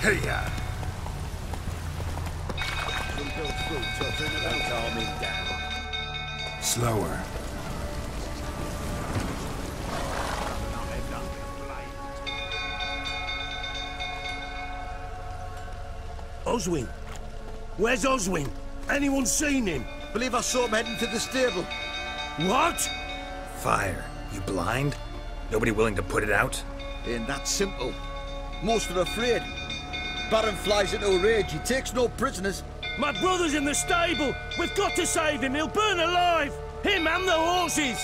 Hey-ya! Slower. Oswin? Where's Oswin? Anyone seen him? Believe I saw him heading to the stable. What? Fire. You blind? Nobody willing to put it out? Ain't that simple. Most are afraid. Baron flies into a rage. He takes no prisoners. My brother's in the stable. We've got to save him. He'll burn alive. Him and the horses.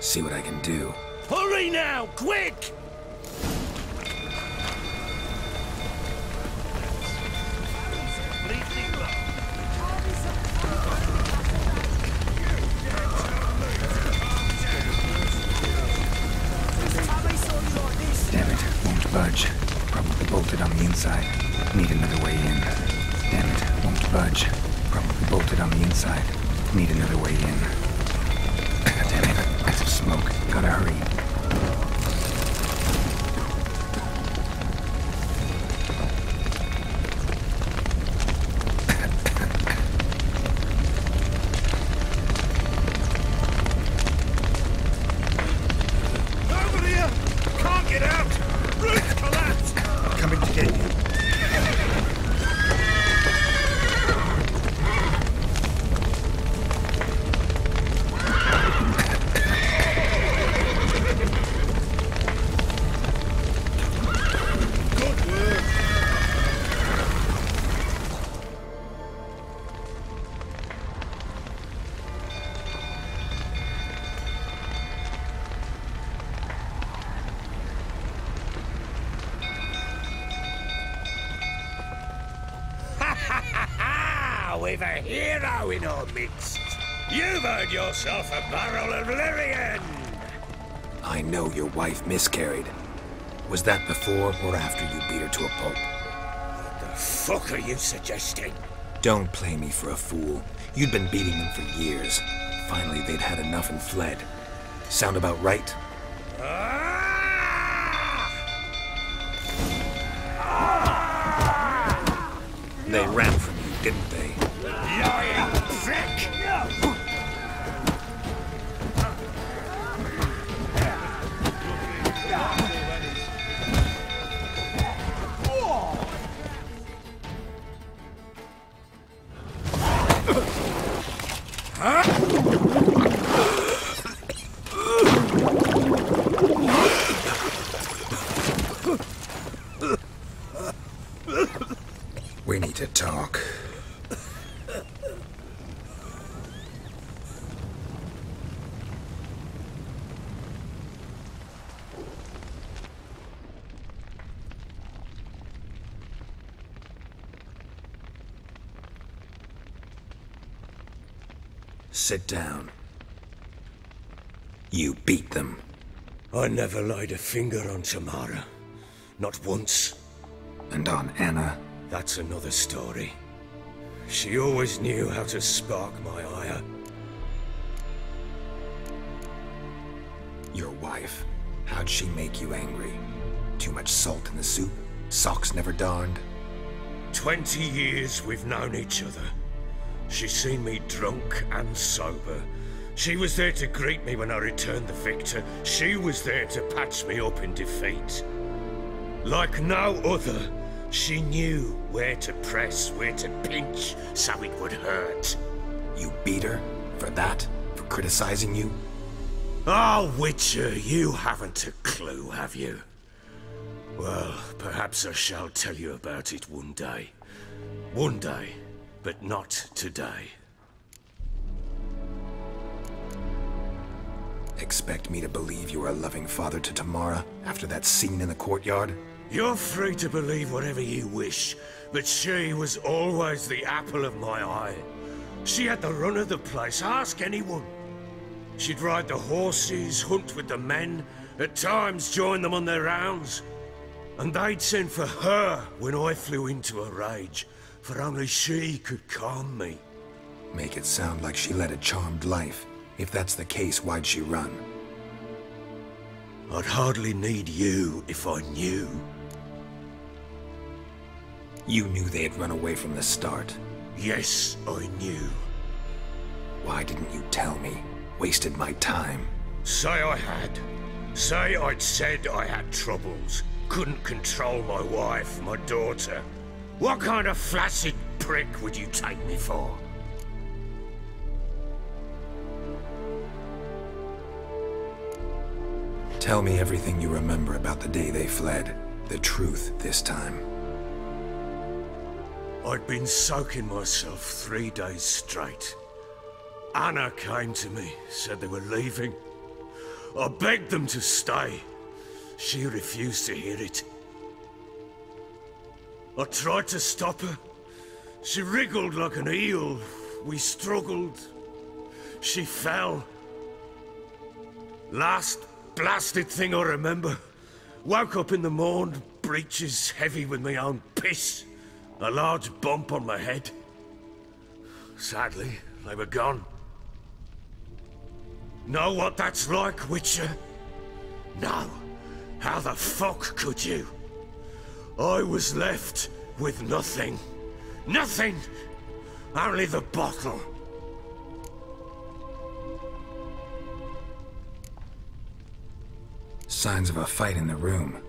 See what I can do. Hurry now, quick! Damn it, won't budge. Probably bolted on the inside. Need another way in. Damn it, won't budge. Probably bolted on the inside. Need another way in. Damn it, that's smoke. Gotta hurry. Over here! Can't get out! Roof's collapsed! Coming to get you. Good work! We've a hero in our midst. You've earned yourself a barrel of Lyrian. I know your wife miscarried. Was that before or after you beat her to a pulp? What the fuck are you suggesting? Don't play me for a fool. You'd been beating them for years. Finally, they'd had enough and fled. Sound about right? They ran from you, didn't they? Lying prick! We need to talk. Sit down. You beat them. I never laid a finger on Tamara. Not once. And on Anna. That's another story. She always knew how to spark my ire. Your wife. How'd she make you angry? Too much salt in the soup? Socks never darned? 20 years we've known each other. She's seen me drunk and sober. She was there to greet me when I returned the victor. She was there to patch me up in defeat. Like no other, she knew where to press, where to pinch, so it would hurt. You beat her? For that? For criticizing you? Oh, Witcher, you haven't a clue, have you? Well, perhaps I shall tell you about it one day. One day, but not today. Expect me to believe you were a loving father to Tamara after that scene in the courtyard? You're free to believe whatever you wish, but she was always the apple of my eye. She had the run of the place, ask anyone. She'd ride the horses, hunt with the men, at times join them on their rounds. And they'd send for her when I flew into a rage, for only she could calm me. Make it sound like she led a charmed life. If that's the case, why'd she run? I'd hardly need you if I knew. You knew they had run away from the start. Yes, I knew. Why didn't you tell me? Wasted my time. Say I had. Say I'd said I had troubles. Couldn't control my wife, my daughter. What kind of flaccid prick would you take me for? Tell me everything you remember about the day they fled. The truth this time. I'd been soaking myself 3 days straight. Anna came to me, said they were leaving. I begged them to stay. She refused to hear it. I tried to stop her. She wriggled like an eel. We struggled. She fell. Last blasted thing I remember. Woke up in the morn, breeches heavy with my own piss. A large bump on my head. Sadly, they were gone. Know what that's like, Witcher? No. How the fuck could you? I was left with nothing. Nothing! Only the bottle. Signs of a fight in the room.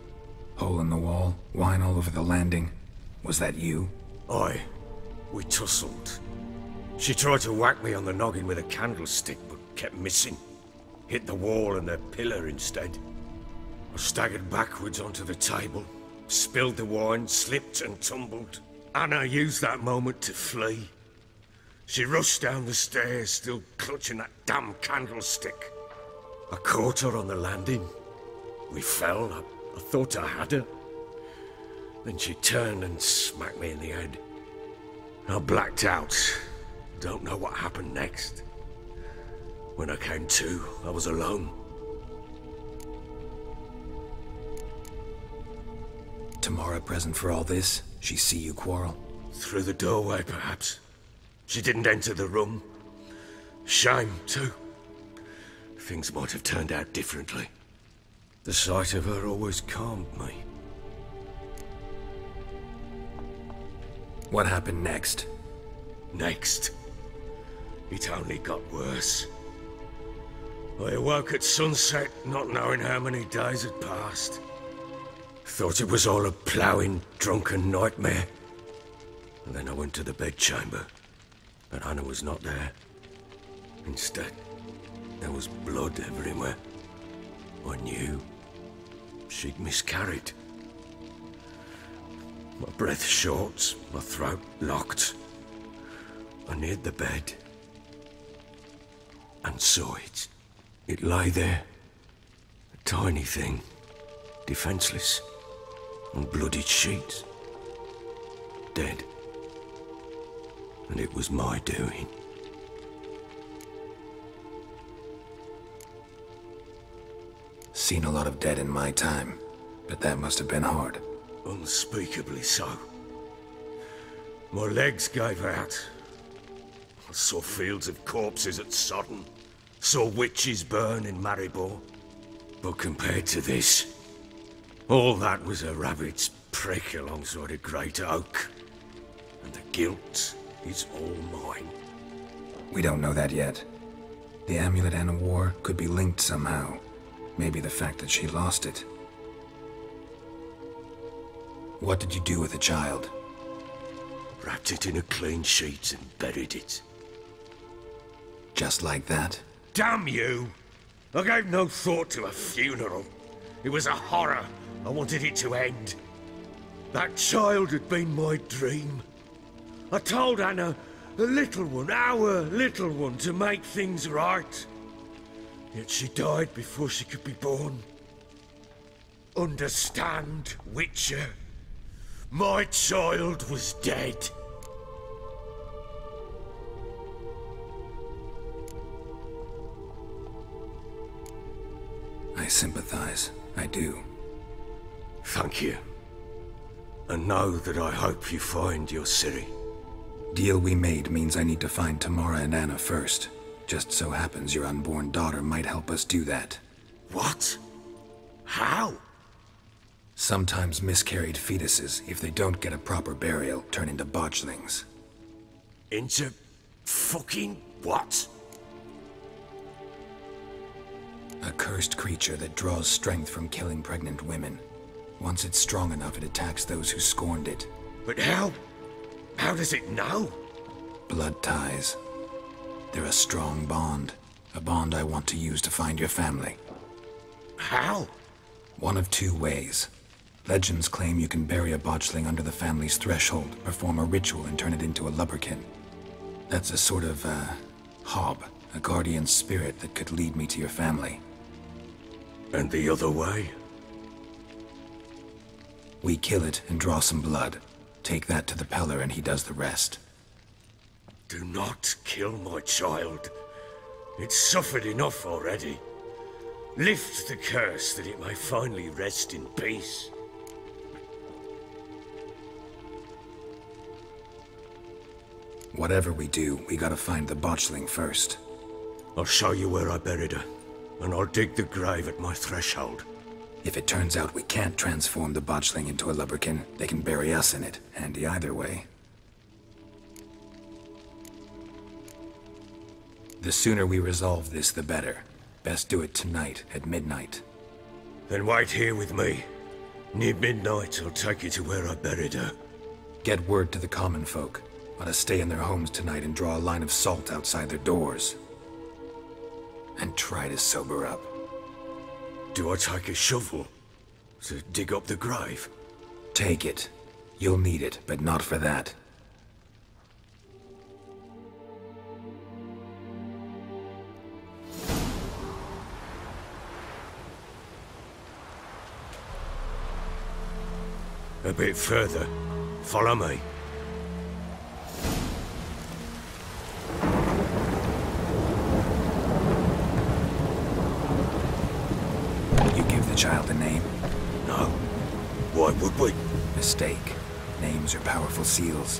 Hole in the wall, wine all over the landing. Was that you? Aye. We tussled. She tried to whack me on the noggin with a candlestick, but kept missing. Hit the wall and the pillar instead. I staggered backwards onto the table, spilled the wine, slipped and tumbled. Anna used that moment to flee. She rushed down the stairs, still clutching that damn candlestick. I caught her on the landing. We fell. I thought I had her. Then she turned and smacked me in the head. I blacked out. Don't know what happened next. When I came to, I was alone. Tamara present for all this? She see you quarrel? Through the doorway, perhaps. She didn't enter the room. Shame, too. Things might have turned out differently. The sight of her always calmed me. What happened next? Next? It only got worse. I awoke at sunset, not knowing how many days had passed. Thought it was all a ploughing, drunken nightmare. And then I went to the bedchamber, but Anna was not there. Instead, there was blood everywhere. I knew she'd miscarried. My breath short, my throat locked. I neared the bed and saw it. It lay there, a tiny thing, defenseless, on bloodied sheets, dead. And it was my doing. Seen a lot of dead in my time, but that must have been hard. Unspeakably so. My legs gave out. I saw fields of corpses at Sodden. Saw witches burn in Maribor. But compared to this, all that was a rabbit's prick alongside a great oak. And the guilt is all mine. We don't know that yet. The amulet Anna wore could be linked somehow. Maybe the fact that she lost it. What did you do with the child? Wrapped it in a clean sheet and buried it. Just like that? Damn you! I gave no thought to a funeral. It was a horror. I wanted it to end. That child had been my dream. I told Anna, the little one, our little one, to make things right. Yet she died before she could be born. Understand, Witcher? My child was dead. I sympathize. I do. Thank you. And know that I hope you find your Ciri. Deal we made means I need to find Tamara and Anna first. Just so happens your unborn daughter might help us do that. What? How? Sometimes miscarried fetuses, if they don't get a proper burial, turn into botchlings. Into fucking what? A cursed creature that draws strength from killing pregnant women. Once it's strong enough, it attacks those who scorned it. But how? How does it know? Blood ties. They're a strong bond. A bond I want to use to find your family. How? One of two ways. Legends claim you can bury a botchling under the family's threshold, perform a ritual, and turn it into a lubberkin. That's a sort of, hob, a guardian spirit that could lead me to your family. And the other way? We kill it and draw some blood. Take that to the Peller and he does the rest. Do not kill my child. It's suffered enough already. Lift the curse that it may finally rest in peace. Whatever we do, we gotta find the botchling first. I'll show you where I buried her, and I'll dig the grave at my threshold. If it turns out we can't transform the botchling into a lubberkin, they can bury us in it. Handy either way. The sooner we resolve this, the better. Best do it tonight, at midnight. Then wait here with me. Near midnight, I'll take you to where I buried her. Get word to the common folk. Let us stay in their homes tonight and draw a line of salt outside their doors. And try to sober up. Do I take a shovel to dig up the grave? Take it. You'll need it, but not for that. A bit further. Follow me. You give the child a name? No. Why would we? Mistake. Names are powerful seals.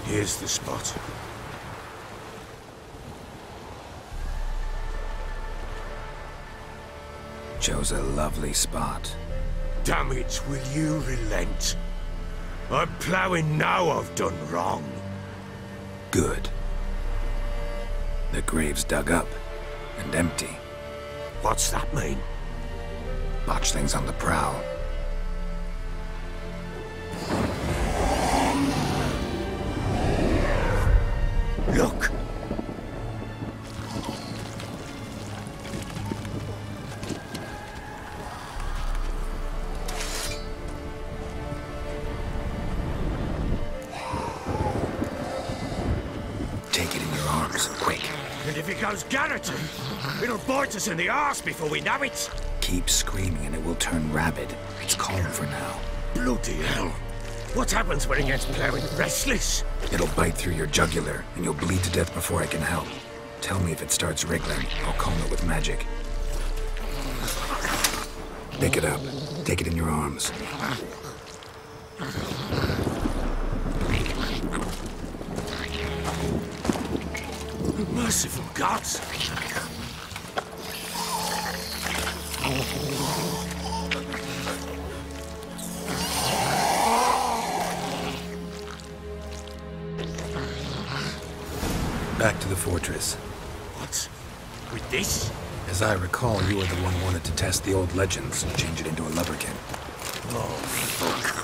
Here's the spot. Chose a lovely spot. Damn it, will you relent? I'm ploughing now I've done wrong. Good. The grave's dug up and empty. What's that mean? Botchling's on the prowl. Look! Take it in your arms, quick. And if it goes Garreton, it'll bite us in the arse before we know it. Keep screaming and it will turn rabid. It's calm for now. Bloody hell. What happens when it gets ploughing restless? It'll bite through your jugular, and you'll bleed to death before I can help. Tell me if it starts wriggling. I'll calm it with magic. Pick it up. Take it in your arms. Merciful gods! Back to the fortress. What? With this? As I recall, you were the one wanted to test the old legends and change it into a lubberkin. Oh, fuck.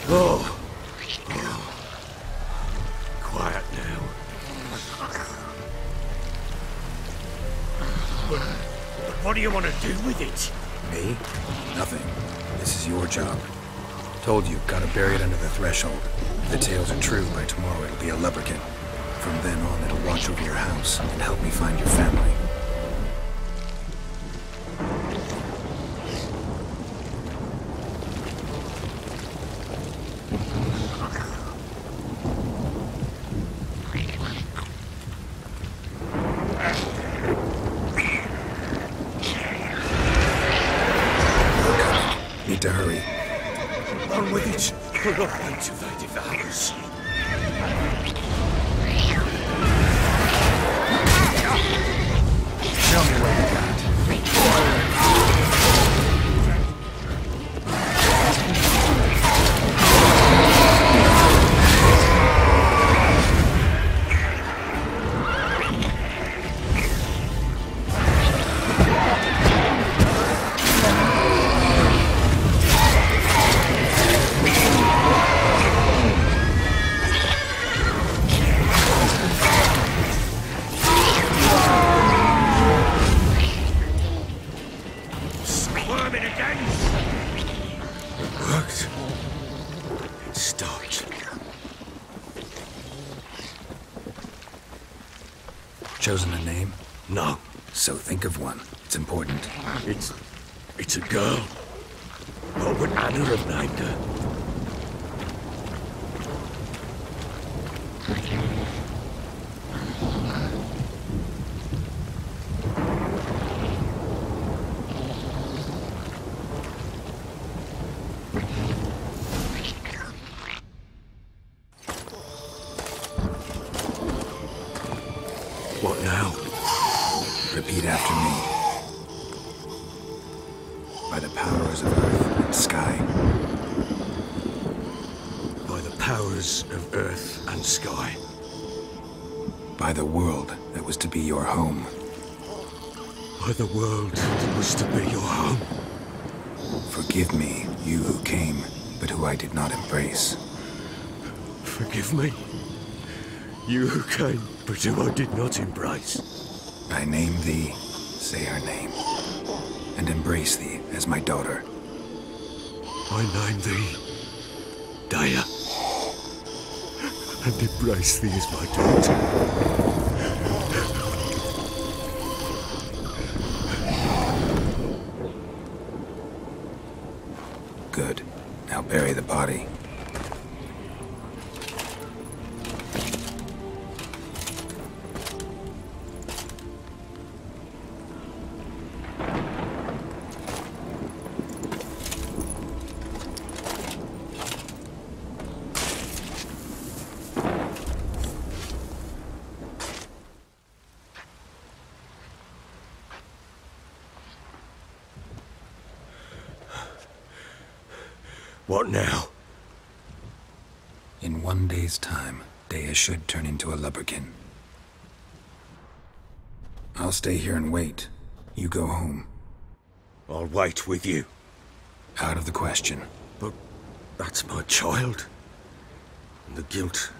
Oh. Quiet now. But what do you want to do with it? Me? Nothing. This is your job. Told you, gotta bury it under the threshold. If the tales are true, by tomorrow it'll be a lubberkin. From then on, it'll watch over your house and help me find your family. Need to hurry. On with it. We're not activated the house. Show me what you got. Chosen a name? No. So think of one. It's important. It's a girl. What would Anna have named her? What now? Repeat after me. By the powers of earth and sky. By the powers of earth and sky. By the world that was to be your home. By the world that was to be your home. Forgive me, you who came, but who I did not embrace. Forgive me. You who came, but who I did not embrace. I name thee, say her name, and embrace thee as my daughter. I name thee, Daya, and embrace thee as my daughter. Good. Now bury the body. What now? In 1 day's time, Daya should turn into a lubberkin. I'll stay here and wait. You go home. I'll wait with you. Out of the question. But that's my child. And the guilt,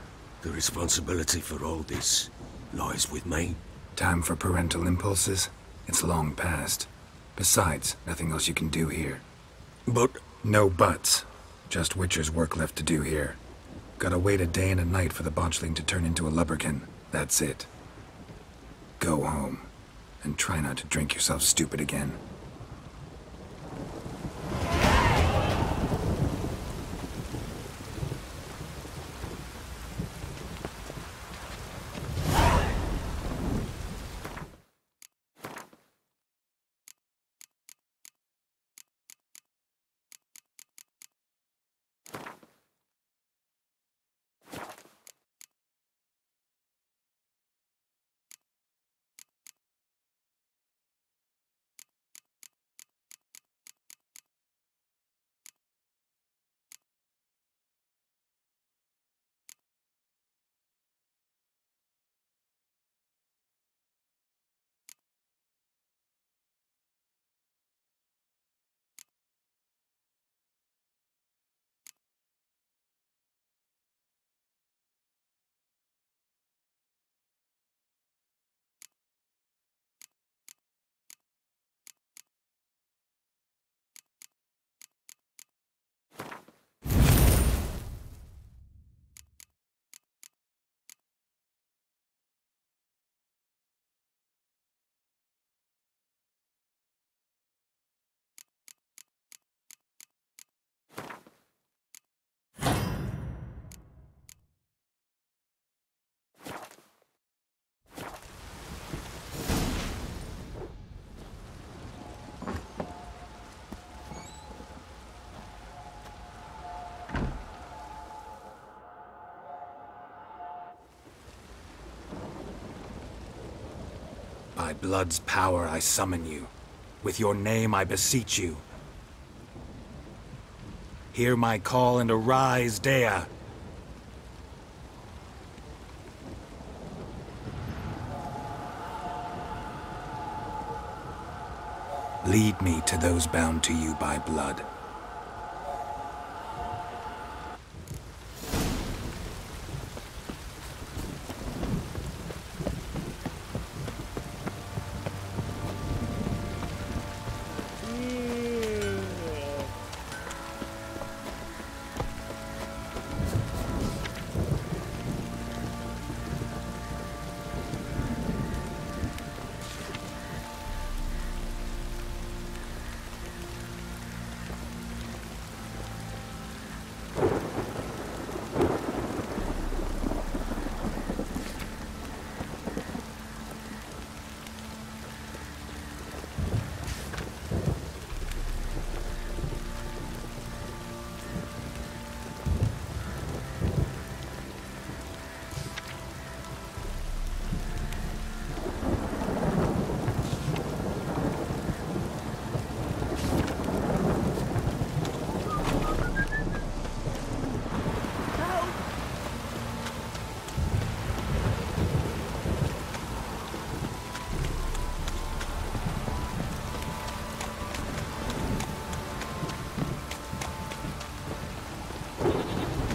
the responsibility for all this lies with me. Time for parental impulses? It's long past. Besides, nothing else you can do here. But... No buts. Just Witcher's work left to do here. Gotta wait a day and a night for the botchling to turn into a lubberkin. That's it. Go home. And try not to drink yourself stupid again. By blood's power I summon you. With your name I beseech you. Hear my call and arise, Dea. Lead me to those bound to you by blood.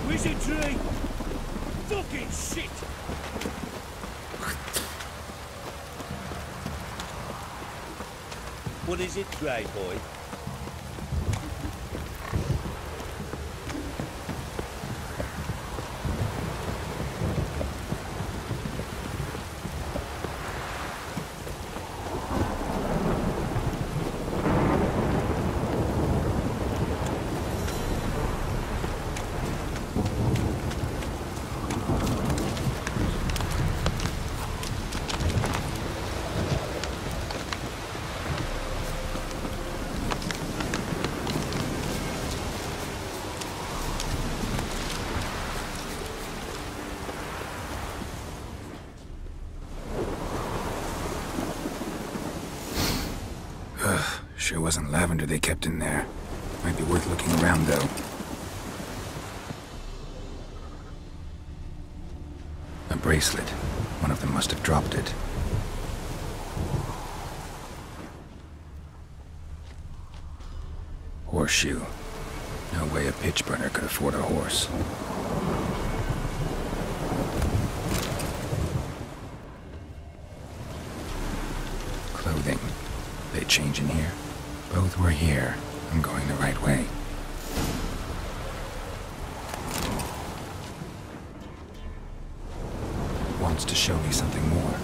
Wizardry! Fucking shit! What is it, Grey Boy? Sure wasn't lavender they kept in there. Might be worth looking around, though. A bracelet. One of them must have dropped it. Horseshoe. No way a pitch burner could afford a horse. Clothing. They change in here? Both were here. I'm going the right way. Wants to show me something more.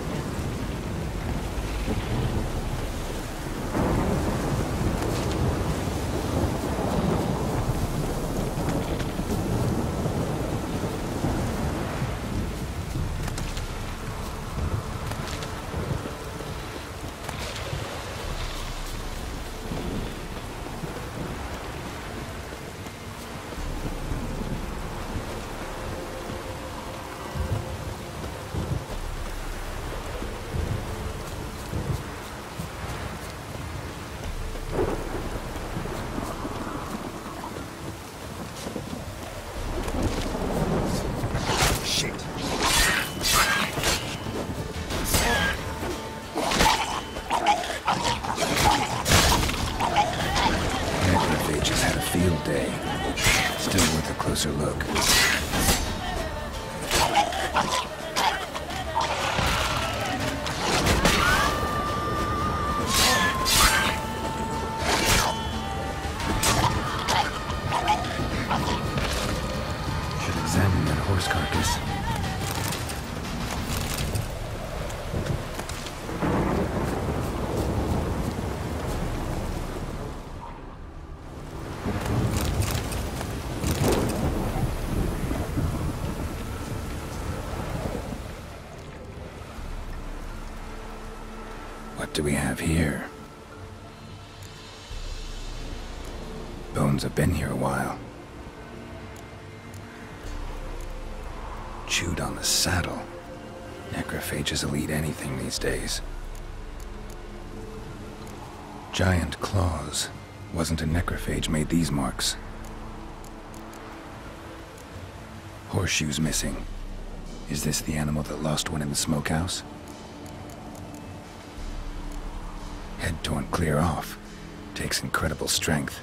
Field day. Still worth a closer look. Should examine that horse carcass. What do we have here? Bones have been here a while. Chewed on the saddle. Necrophages will eat anything these days. Giant claws. Wasn't a necrophage made these marks. Horseshoes missing. Is this the animal that lost one in the smokehouse? Head torn clear off. Takes incredible strength.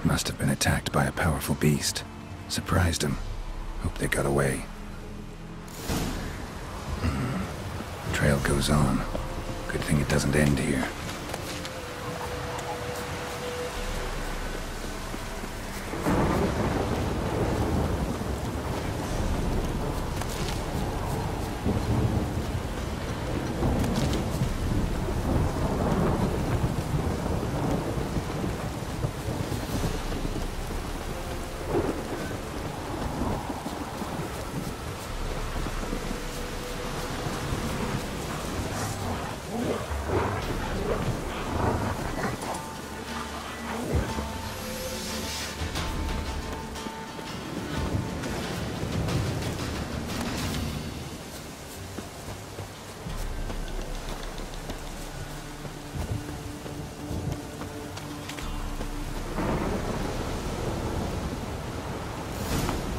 Must have been attacked by a powerful beast. Surprised him. Hope they got away. Trail goes on. Good thing it doesn't end here.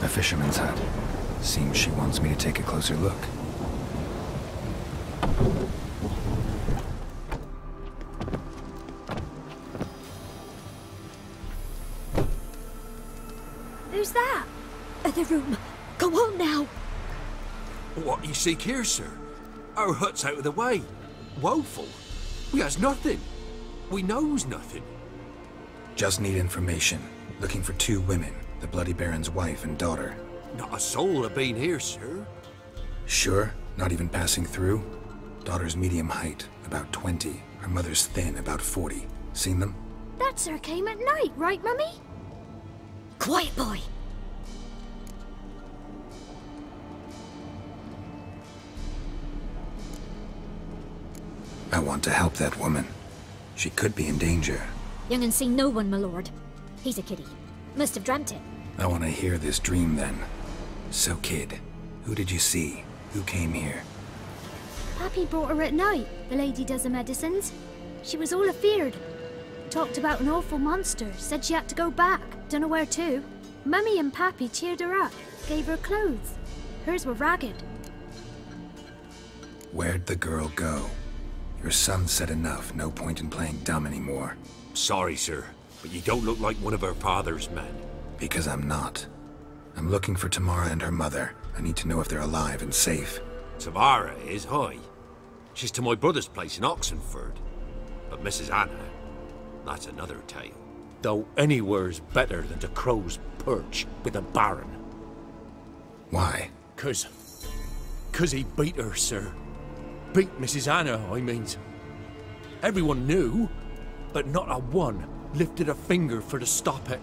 A fisherman's hut. Seems she wants me to take a closer look. Who's that? The room. Go on now. What you seek here, sir? Our hut's out of the way. Woeful. We has nothing. We knows nothing. Just need information. Looking for 2 women. The Bloody Baron's wife and daughter. Not a soul have been here, sir. Sure? Not even passing through? Daughter's medium height, about 20. Her mother's thin, about 40. Seen them? That sir came at night, right, Mummy? Quiet, boy. I want to help that woman. She could be in danger. Young and seen no one, my lord. He's a kiddie. Must have dreamt it. I want to hear this dream then. So kid, who did you see? Who came here? Pappy brought her at night, the lady does the medicines. She was all afeared. Talked about an awful monster, said she had to go back, dunno where to. Mummy and Pappy cheered her up, gave her clothes. Hers were ragged. Where'd the girl go? Your son said enough, no point in playing dumb anymore. Sorry, sir, but you don't look like one of her father's men. Because I'm not. I'm looking for Tamara and her mother. I need to know if they're alive and safe. Tamara is, hi. She's to my brother's place in Oxenford. But Mrs. Anna, that's another tale. Though anywhere's better than to Crow's Perch with a baron. Why? 'Cause he beat her, sir. Beat Mrs. Anna, I means. Everyone knew, but not a one lifted a finger for to stop it.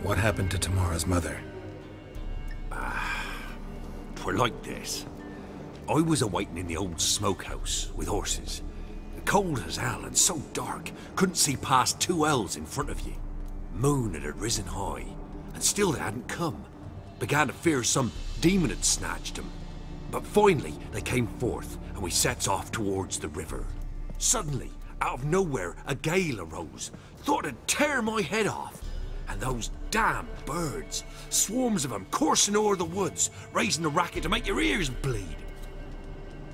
What happened to Tamara's mother? Twere like this. I was awaiting in the old smokehouse with horses. Cold as hell and so dark, couldn't see past 2 ells in front of you. Moon had risen high, and still they hadn't come. Began to fear some demon had snatched them. But finally they came forth, and we sets off towards the river. Suddenly, out of nowhere, a gale arose. Thought it'd tear my head off. And those damn birds, swarms of them coursing o'er the woods, raising a racket to make your ears bleed.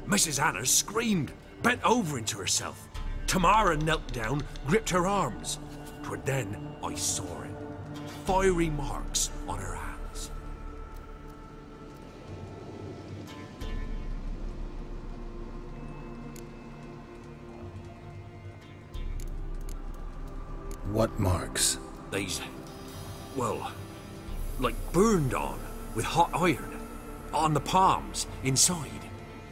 Mrs. Anna screamed, bent over into herself. Tamara knelt down, gripped her arms. 'Twere then I saw it. Fiery marks on her hands. What marks? These, well, like burned on with hot iron. On the palms, inside.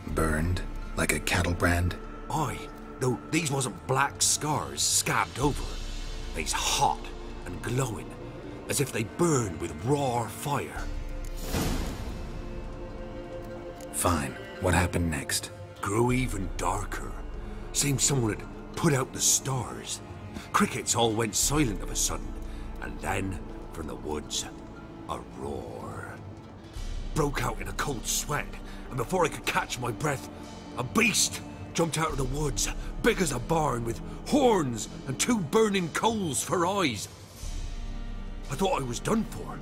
Burned? Like a cattle brand? Aye, though these wasn't black scars scabbed over. They's hot and glowing, as if they burned with raw fire. Fine. What happened next? Grew even darker. Seemed someone had put out the stars. Crickets all went silent of a sudden, and then, from the woods, a roar. Broke out in a cold sweat, and before I could catch my breath, a beast jumped out of the woods, big as a barn, with horns and 2 burning coals for eyes. I thought I was done for.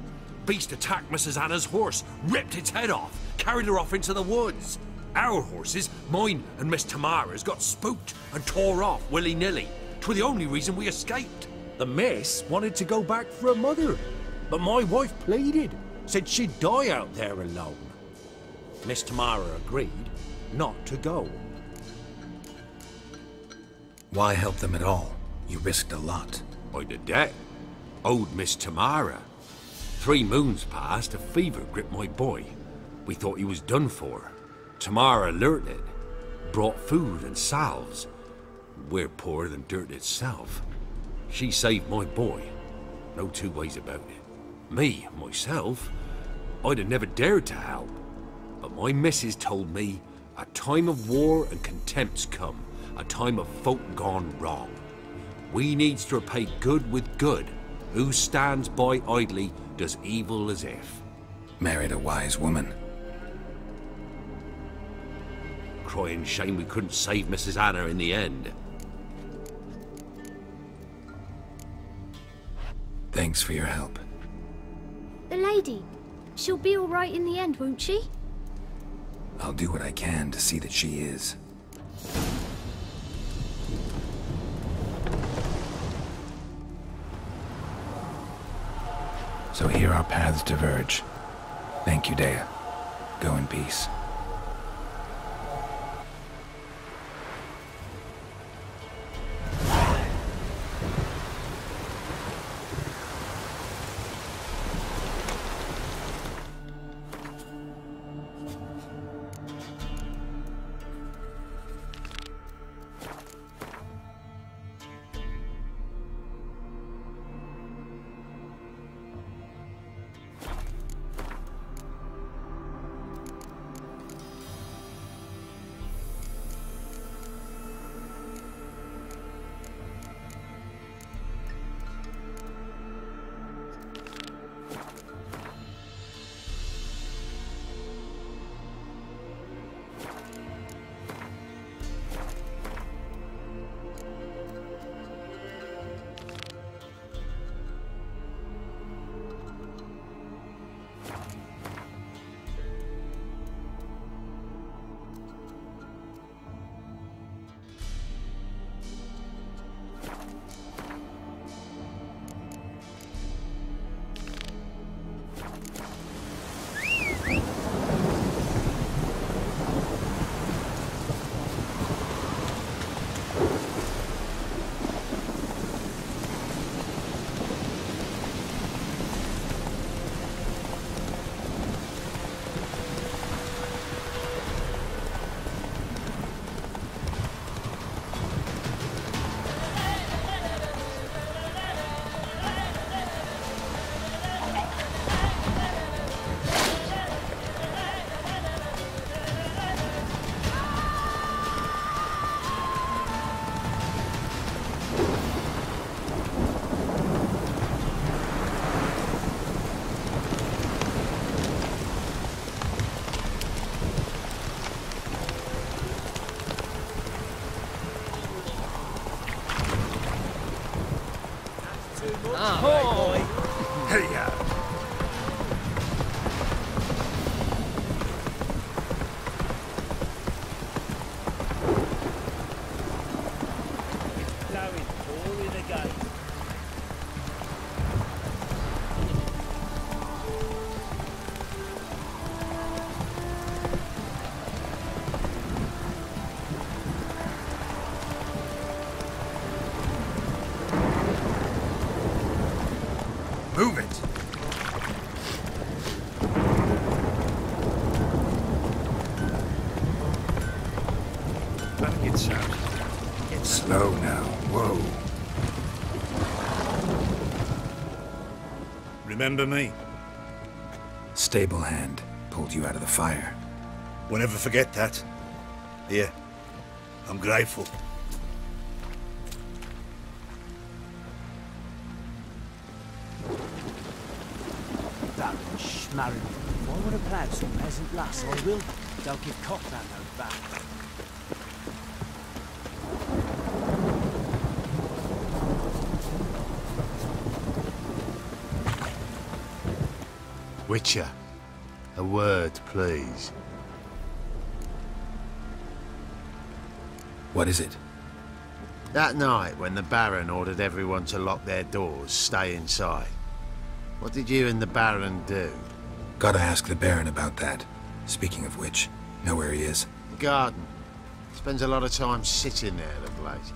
Beast attacked Mrs. Anna's horse, ripped its head off, carried her off into the woods. Our horses, mine and Miss Tamara's, got spooked and tore off willy-nilly. 'Twere the only reason we escaped. The miss wanted to go back for her mother, but my wife pleaded, said she'd die out there alone. Miss Tamara agreed not to go. Why help them at all? You risked a lot. I did that. Owed Miss Tamara. 3 moons passed, a fever gripped my boy. We thought he was done for. Tamara alerted, brought food and salves. We're poorer than dirt itself. She saved my boy. No 2 ways about it. Me, myself, I'd have never dared to help. But my missus told me a time of war and contempt's come, a time of folk gone wrong. We needs to repay good with good. Who stands by idly does evil as if. Married a wise woman. Crying shame we couldn't save Mrs. Anna in the end. Thanks for your help. The lady, she'll be all right in the end, won't she? I'll do what I can to see that she is. So here our paths diverge. Thank you, Dea. Go in peace. Move it! Back it out. Get slow now. Whoa. Remember me? Stable hand pulled you out of the fire. We'll never forget that. Here, I'm grateful. That schmarrin If I would have ploughed some peasant lass, I will. Don't give cock that note back. Witcher, a word, please. What is it? That night when the Baron ordered everyone to lock their doors, stay inside. What did you and the Baron do? Gotta ask the Baron about that. Speaking of which, know where he is? The garden. Spends a lot of time sitting there of late.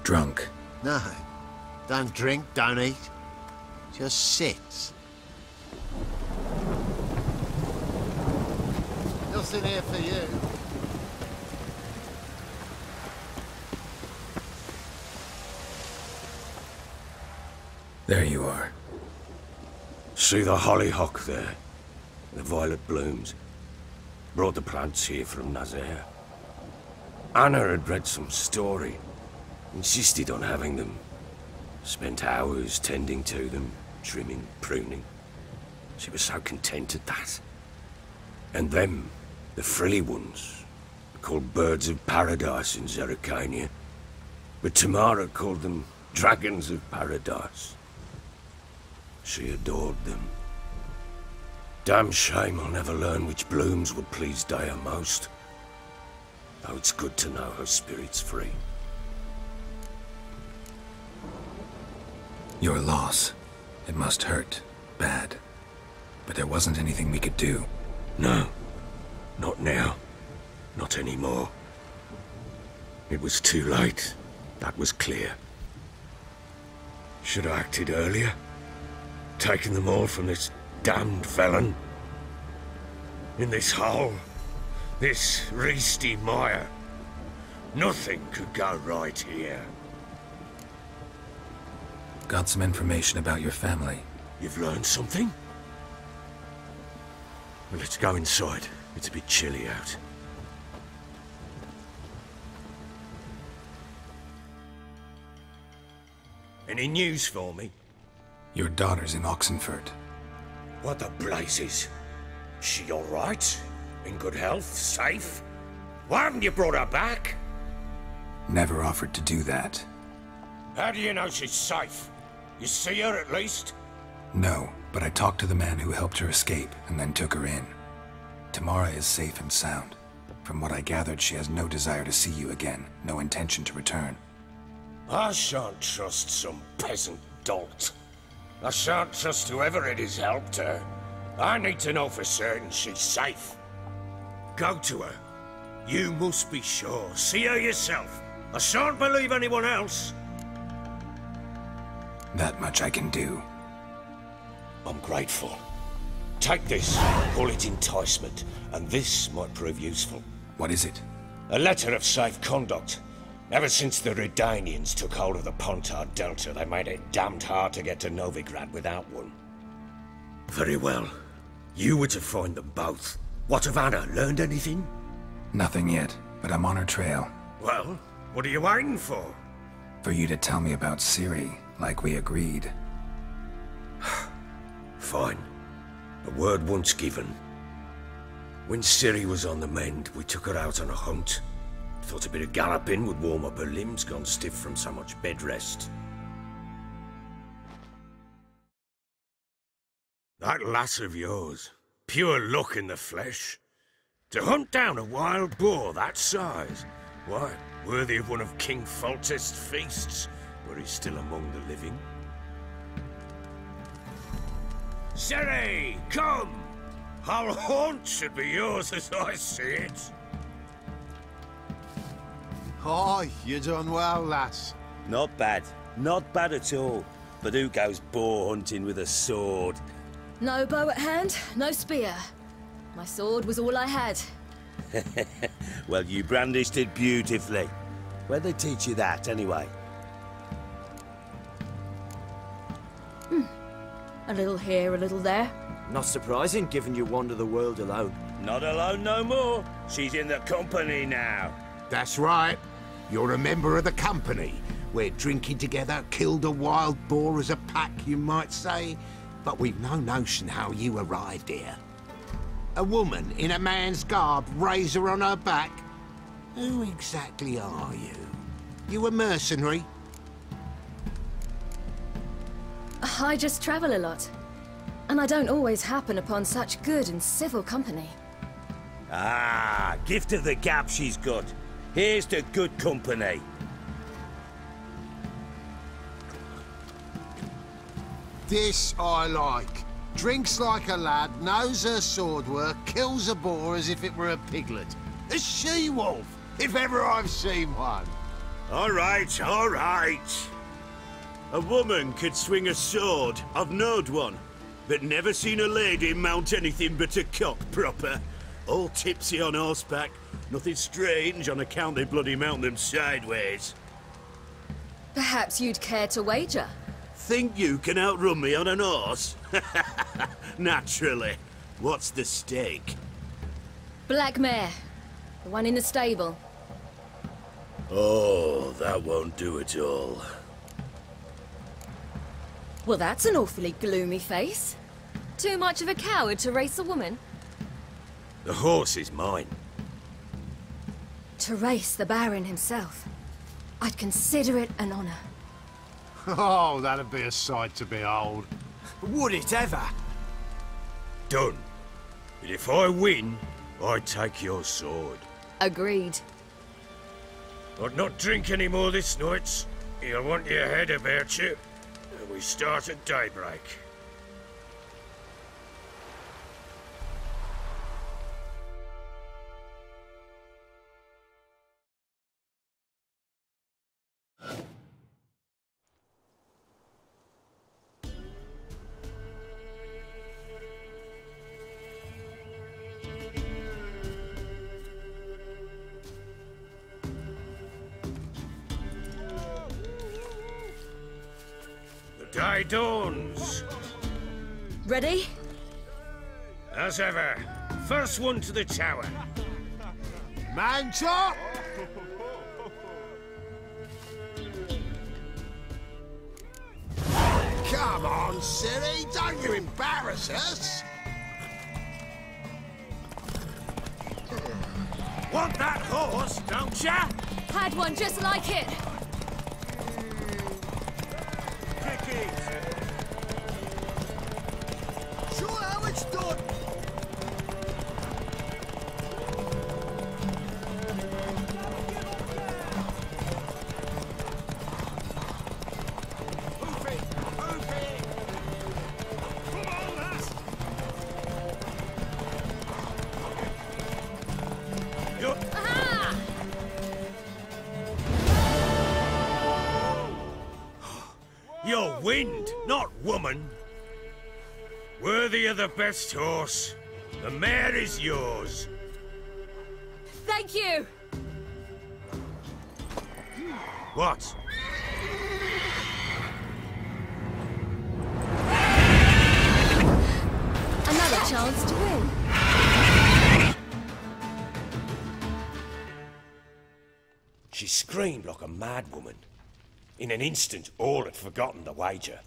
Drunk. No. Don't drink, don't eat. Just sits. Nothing here for you. There you are. See the hollyhock there? The violet blooms. Brought the plants here from Nazaire. Anna had read some story. Insisted on having them. Spent hours tending to them, trimming, pruning. She was so content at that. And them, the frilly ones, called birds of paradise in Zerrikania. But Tamara called them dragons of paradise. She adored them. Damn shame I'll never learn which blooms would please Daya most. Though it's good to know her spirit's free. Your loss. It must hurt. Bad. But there wasn't anything we could do. No. Not now. Not anymore. It was too late. That was clear. Should have acted earlier. Taken them all from this damned felon. In this hole. This reesty mire. Nothing could go right here. Got some information about your family. You've learned something? Well, let's go inside. It's a bit chilly out. Any news for me? Your daughter's in Oxenfurt. What the blazes? She all right? In good health? Safe? Why haven't you brought her back? Never offered to do that. How do you know she's safe? You see her at least? No, but I talked to the man who helped her escape and then took her in. Tamara is safe and sound. From what I gathered, she has no desire to see you again, no intention to return. I shan't trust some peasant dolt. I shan't trust whoever it is helped her. I need to know for certain she's safe. Go to her. You must be sure. See her yourself. I shan't believe anyone else. That much I can do. I'm grateful. Take this, call it enticement, and this might prove useful. What is it? A letter of safe conduct. Ever since the Redanians took hold of the Pontar Delta, they made it damned hard to get to Novigrad without one. Very well. You were to find them both. What of Anna? Learned anything? Nothing yet, but I'm on her trail. Well, what are you waiting for? For you to tell me about Ciri, like we agreed. Fine. A word once given. When Ciri was on the mend, we took her out on a hunt. Thought a bit of galloping would warm up her limbs, gone stiff from so much bed rest. That lass of yours, pure luck in the flesh. To hunt down a wild boar that size, why, worthy of one of King Foltest's feasts, were he still among the living. Ciri, come! Our haunt should be yours as I see it. Aye, you done well, lass. Not bad. Not bad at all. But who goes boar hunting with a sword? No bow at hand, no spear. My sword was all I had. Well, you brandished it beautifully. Where'd they teach you that, anyway? A little here, a little there. Not surprising, given you wander the world alone. Not alone no more. She's in the company now. That's right. You're a member of the company. We're drinking together, killed a wild boar as a pack, you might say. But we've no notion how you arrived here. A woman in a man's garb, razor on her back? Who exactly are you? You a mercenary? I just travel a lot. And I don't always happen upon such good and civil company. Ah, gift of the gab she's got. Here's to good company. This I like. Drinks like a lad, knows her sword work, kills a boar as if it were a piglet. A she-wolf, if ever I've seen one. All right, all right. A woman could swing a sword. I've knowed one. But never seen a lady mount anything but a cock proper. All tipsy on horseback. Nothing strange on account they bloody mount them sideways. Perhaps you'd care to wager? Think you can outrun me on an horse? Naturally. What's the stake? Black mare. The one in the stable. Oh, that won't do at all. Well, that's an awfully gloomy face. Too much of a coward to race a woman? The horse is mine. To race the Baron himself. I'd consider it an honor. Oh, that'd be a sight to behold. Would it ever? Done. But if I win, I take your sword. Agreed. I'd not drink any more this night. You'll want your head about you. We start at daybreak. The day dawns. Ready? As ever, first one to the tower. Man top! Come on, silly, don't you embarrass us! Want that horse, don't ya? Had one just like it. Show how it's done. You're wind, not woman. Worthy of the best horse. The mare is yours. Thank you. What? Another chance to win. She screamed like a mad woman. In an instant, all had forgotten the wager.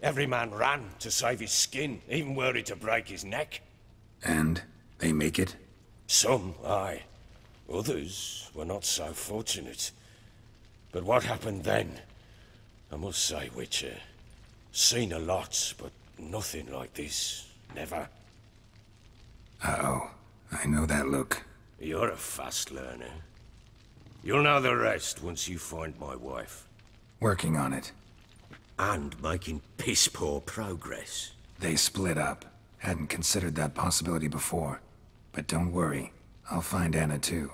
Every man ran to save his skin, even were he to break his neck. And they make it? Some, aye. Others were not so fortunate. But what happened then? I must say, Witcher, seen a lot, but nothing like this. Never. Uh-oh. I know that look. You're a fast learner. You'll know the rest once you find my wife. Working on it. And making piss-poor progress. They split up. Hadn't considered that possibility before. But don't worry. I'll find Anna too.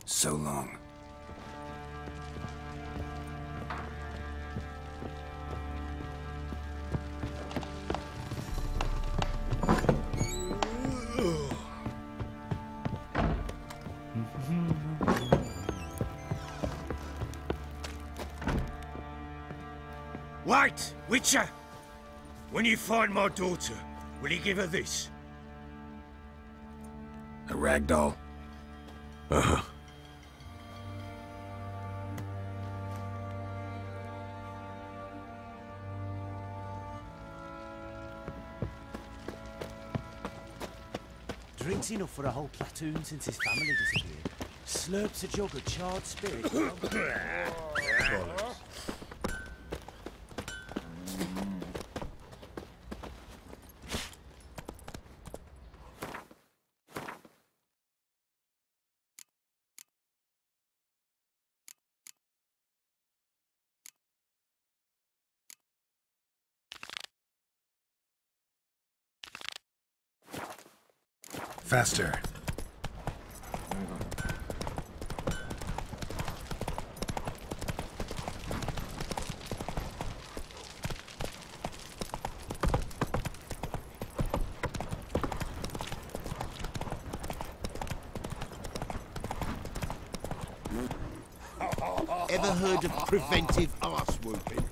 So long. Wait, Witcher! When you find my daughter, will you give her this? A ragdoll? Uh-huh. drinks enough for a whole platoon since his family disappeared. Slurps a jug of charred spirit. Faster. Ever heard of preventive arse whooping?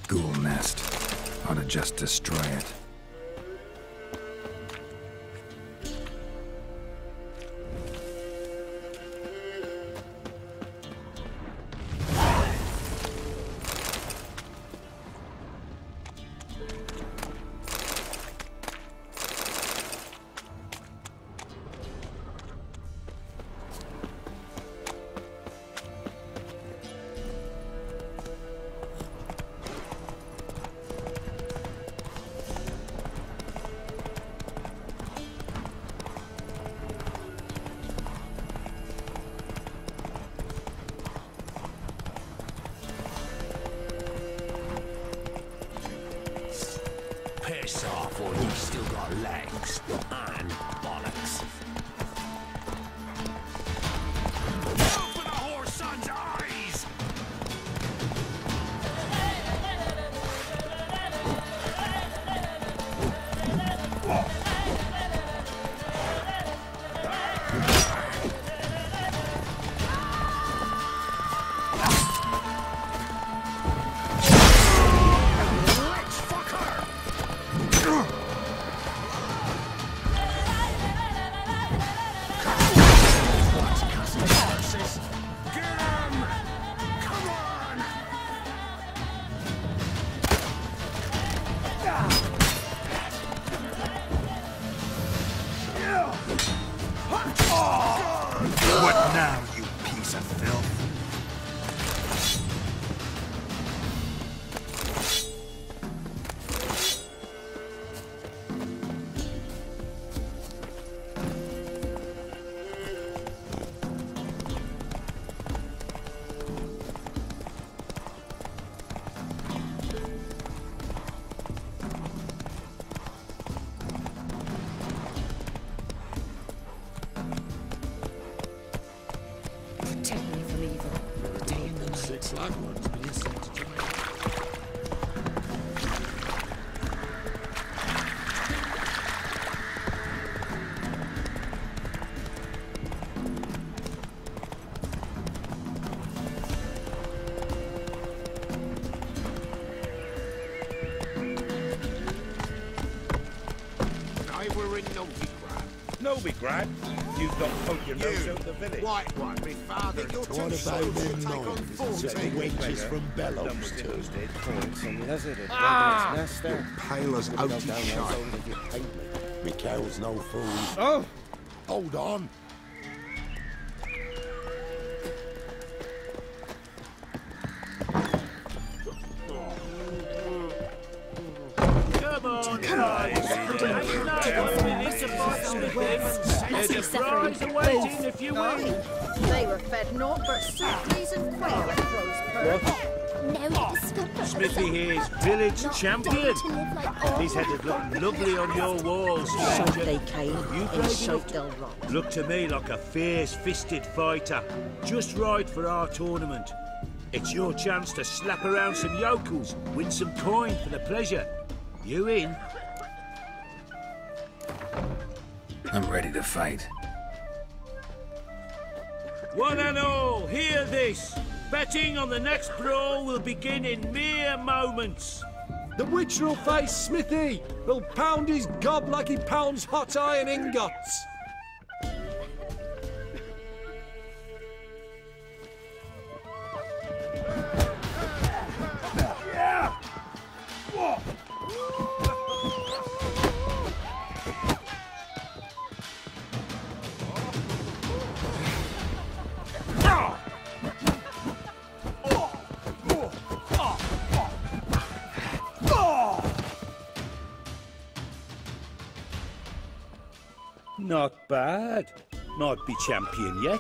Ghoul nest. Ought to just destroy it. Piss off, or you still got legs and bollocks. Open the horse son's eyes! What now, you piece of filth? Protect me from evil, the day and the night. Like one's been sent to join. you'll be grand. You've not poked your nose out the village. White one, me father. You're too What about short to them take on noise? 14. The wenches from Bellows too. Some lizard had Ah! broken its nest there. Pale as Could've outy gone down shot. those holes if you paid me. Me cow's no fool. Oh! Hold on. Come on, guys. There's a prize awaiting if you win. They were fed naught but softies and quail at Crow's Perch. Smithy here's village champion. His head would look lovely on your walls, Shite stranger. they came, You and brave shite enough they'll rot. Look to me like a fierce-fisted fighter. Just right for our tournament. It's your chance to slap around some yokels, win some coin for the pleasure. You in? I'm ready to fight. One and all, hear this. Betting on the next brawl will begin in mere moments. The witcher'll face Smithy. He'll pound his gob like he pounds hot iron ingots. Not bad. Might be champion yet.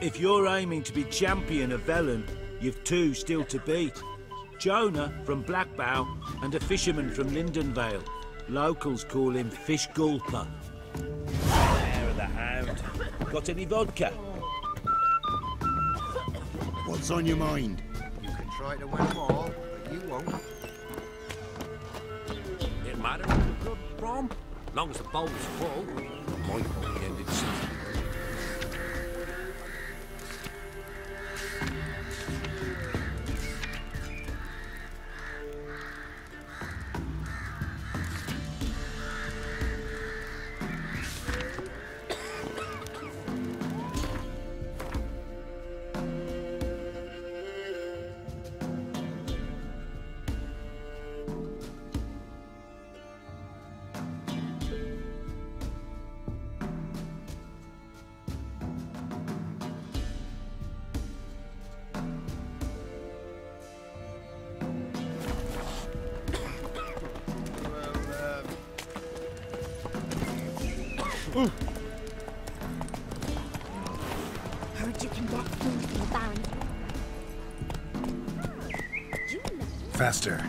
If you're aiming to be champion of Velen, you've two still to beat. Jonah from Blackbow and a fisherman from Lindenvale. Locals call him Fish Gulper. Hair of the hound. Got any vodka? What's on your mind? You can try to win them all, but you won't. It matter where the club from? Long as the bowl's full, might be ended soon. Heard you can get food from the Baron. Faster.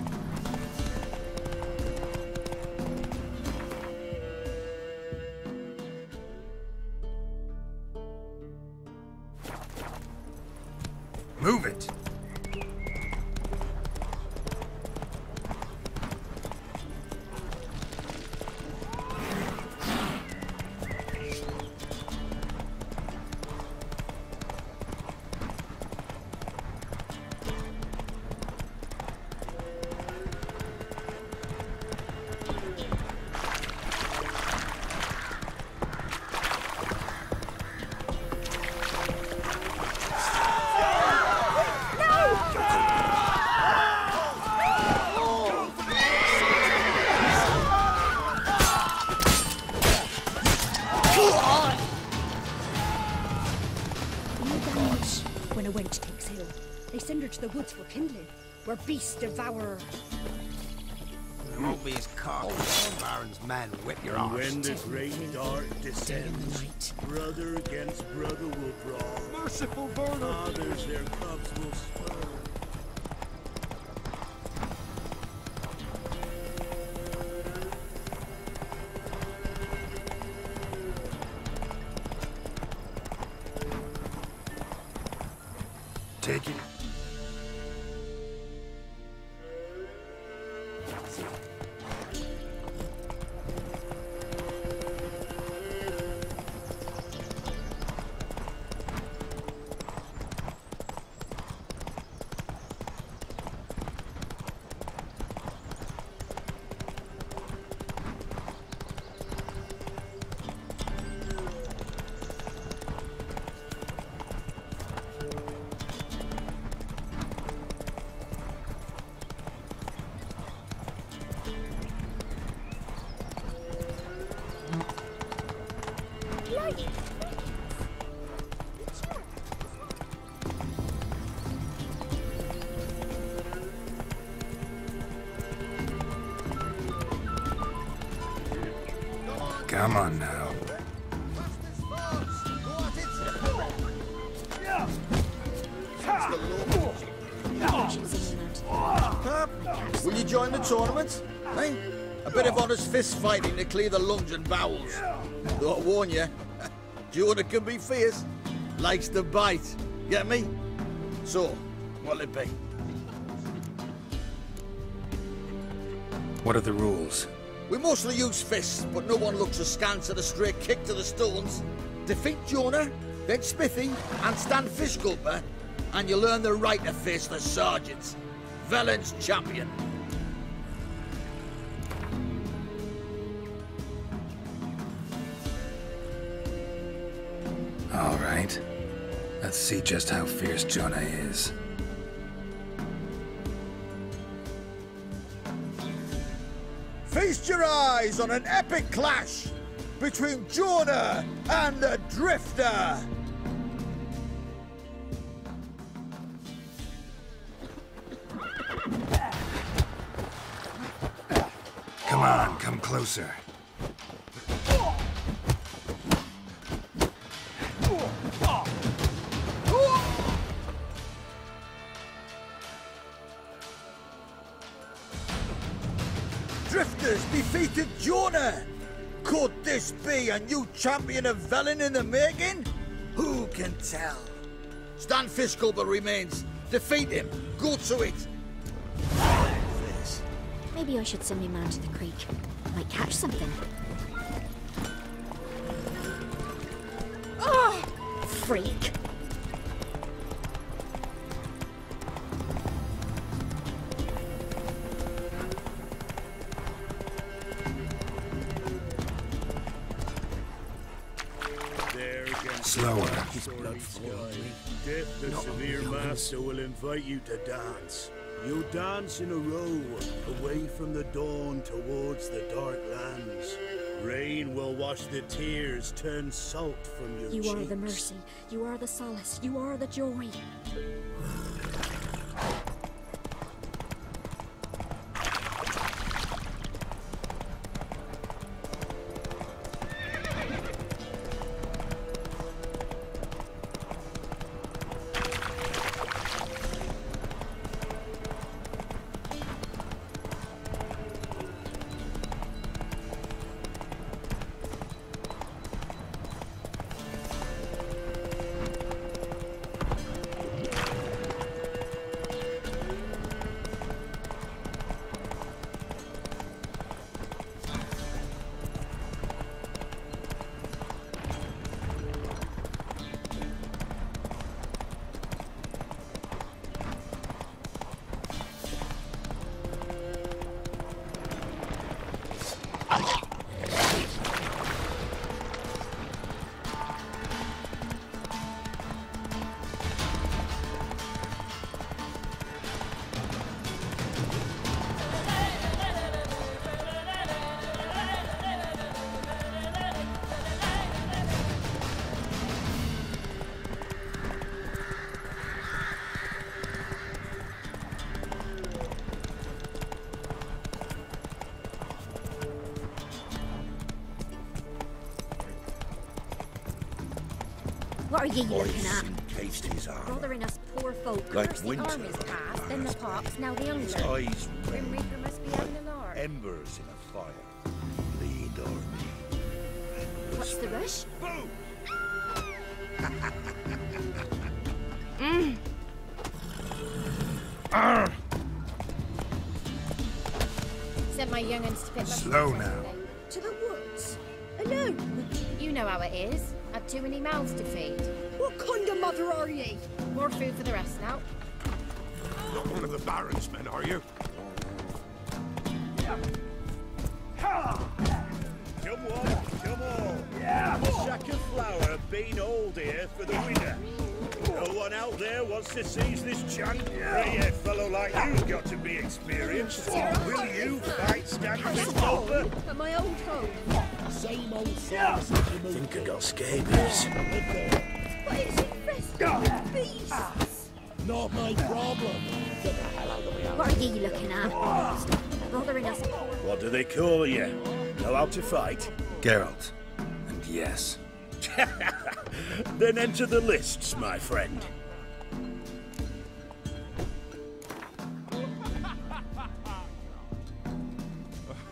Move it. When a wench takes ill, they send her to the woods for kindling, where beasts devour her. There won't be as cock as Baron's men whip your arse. When the great dark descends, brother against brother will brawl. Merciful burner. Fathers their cubs will spur. Take it. Come on now. Will you join the tournament? Hey? A bit of honest fist fighting to clear the lungs and bowels. Though I warn you, Jonah can be fierce. Likes to bite. Get me? So, what'll it be? What are the rules? We mostly use fists, but no one looks askance at a straight kick to the stones. Defeat Jonah, then Smithy, and stand fish gulper, and you'll earn the right to face the sergeants. Velen's champion. All right. Let's see just how fierce Jonah is. Feast your eyes on an epic clash between Jonah and the Drifter. Come on, come closer. Drifters defeated Jonah! Could this be a new champion of Velen in the making? Who can tell? Stan Fishgulper remains. Defeat him. Go to it. Maybe I should send my man to the creek. Might catch something. Oh, freak! Slower. Death, the severe master, will invite you to dance. You'll dance in a row, away from the dawn towards the dark lands. Rain will wash the tears, turn salt from your cheeks. You are the mercy, you are the solace, you are the joy. What are you looking at? Encased his armor. Bothering us poor folk. Like First winter. the army's passed, then the pops, now the hunger. His eyes Grim red. Reaper must be having a lark. Embers in a fire. Lead army. What's the rush? Boom! Sent my young'uns to pick up Slow now. to the woods. Alone. You know how it is. Had too many mouths to feed. What kind of mother are ye? More food for the rest now. Not one of the Baron's men, are you? Come on, come on. Yeah. A sack of flour been old here for the winter. No one out there wants to seize this chunk. A fellow like you's got to be experienced. Will you fight Stan Fishgulper? At my old home. Same old sauce. I think I got scabies. But it's infested with beasts. Not my problem. Get the hell out of the way. What are you looking at? Stop bothering us. What do they call you? Know how to fight? Geralt. And yes. Then enter the lists, my friend.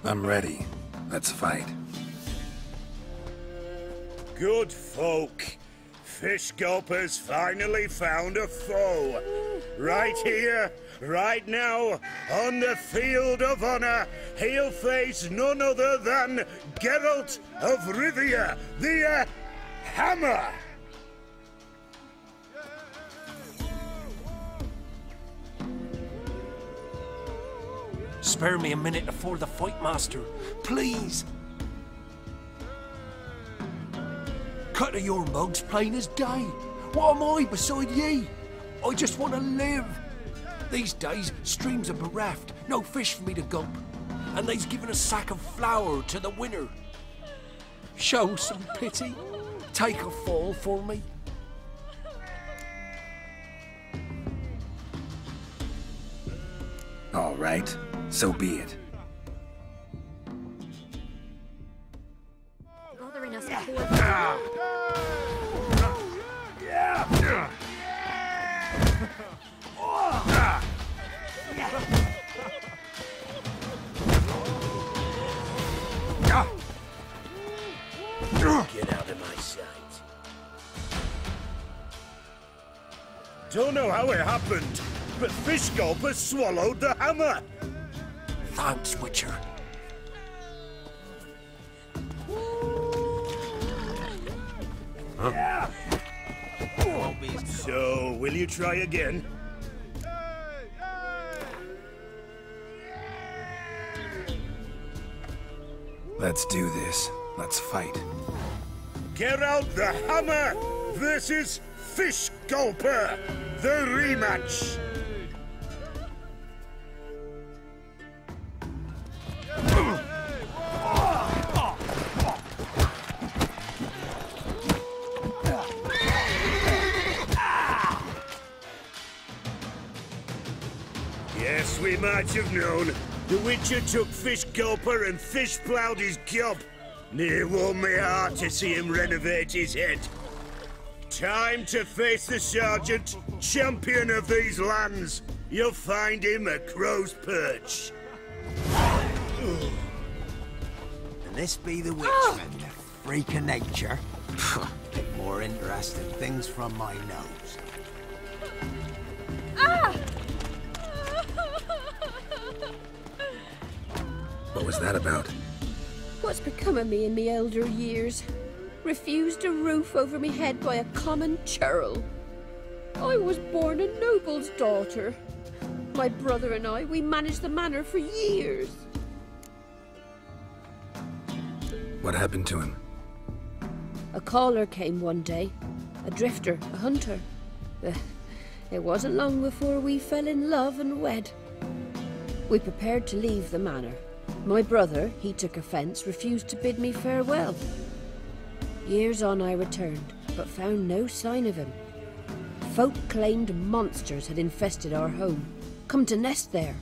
I'm ready. Let's fight. Good folk. Fish Gulper's finally found a foe. Right here, right now, on the field of honor, he'll face none other than Geralt of Rivia, the Hammer. Spare me a minute before the fight, Master. Please. Cut of your mug's plain as day. What am I beside ye? I just want to live. These days, streams are bereft, no fish for me to gulp. And they's given a sack of flour to the winner. Show some pity. Take a fall for me. All right, so be it. Bothering us before. Get out of my sight. Don't know how it happened, but Fish Gulper swallowed the hammer. Thanks, Witcher. Huh? So, will you try again? Let's do this. Let's fight. Geralt the Hammer versus Fish Gulper, the rematch. Yes, we might have known. The Witcher took Fish Gulper and fish ploughed his gob. Near warmed my heart to see him renovate his head. Time to face the Sergeant, champion of these lands. You'll find him at Crow's Perch. And this be the Witchman, the freak of nature. Get more interesting things from my nose. What was that about? What's become of me in me elder years? Refused a roof over me head by a common churl. I was born a noble's daughter. My brother and I, we managed the manor for years. What happened to him? A caller came one day. A drifter, a hunter. It wasn't long before we fell in love and wed. We prepared to leave the manor. My brother, he took offence, refused to bid me farewell. Years on I returned, but found no sign of him. Folk claimed monsters had infested our home, come to nest there.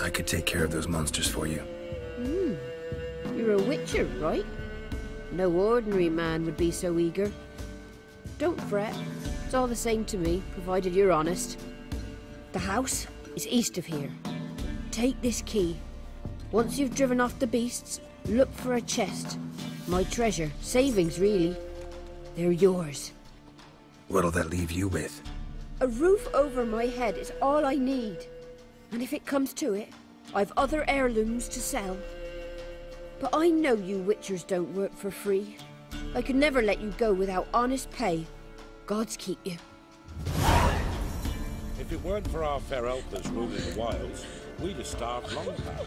I could take care of those monsters for you. You're a witcher, right? No ordinary man would be so eager. Don't fret, it's all the same to me, provided you're honest. The house is east of here. Take this key. Once you've driven off the beasts, look for a chest. My treasure, savings really. They're yours. What'll that leave you with? A roof over my head is all I need. And if it comes to it, I've other heirlooms to sell. But I know you witchers don't work for free. I could never let you go without honest pay. Gods keep you. If it weren't for our fair elders ruling the wilds, we'd have starved long past.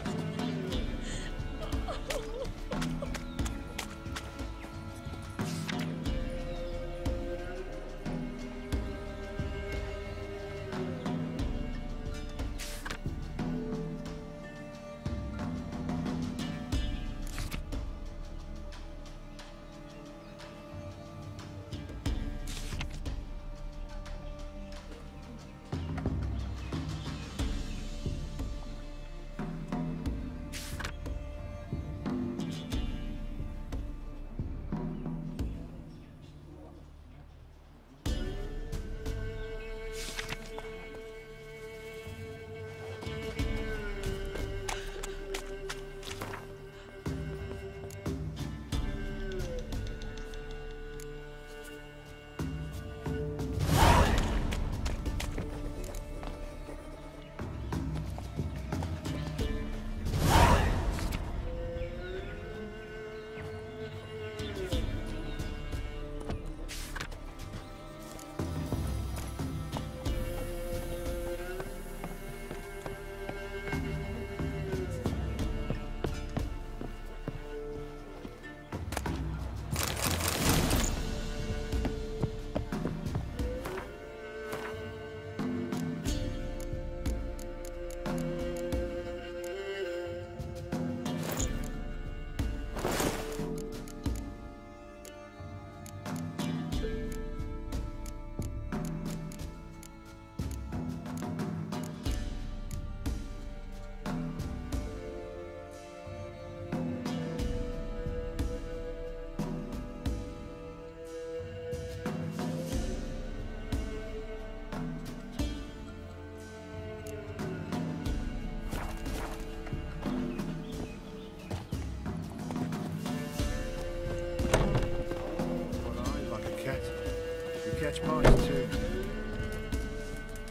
catch mice too.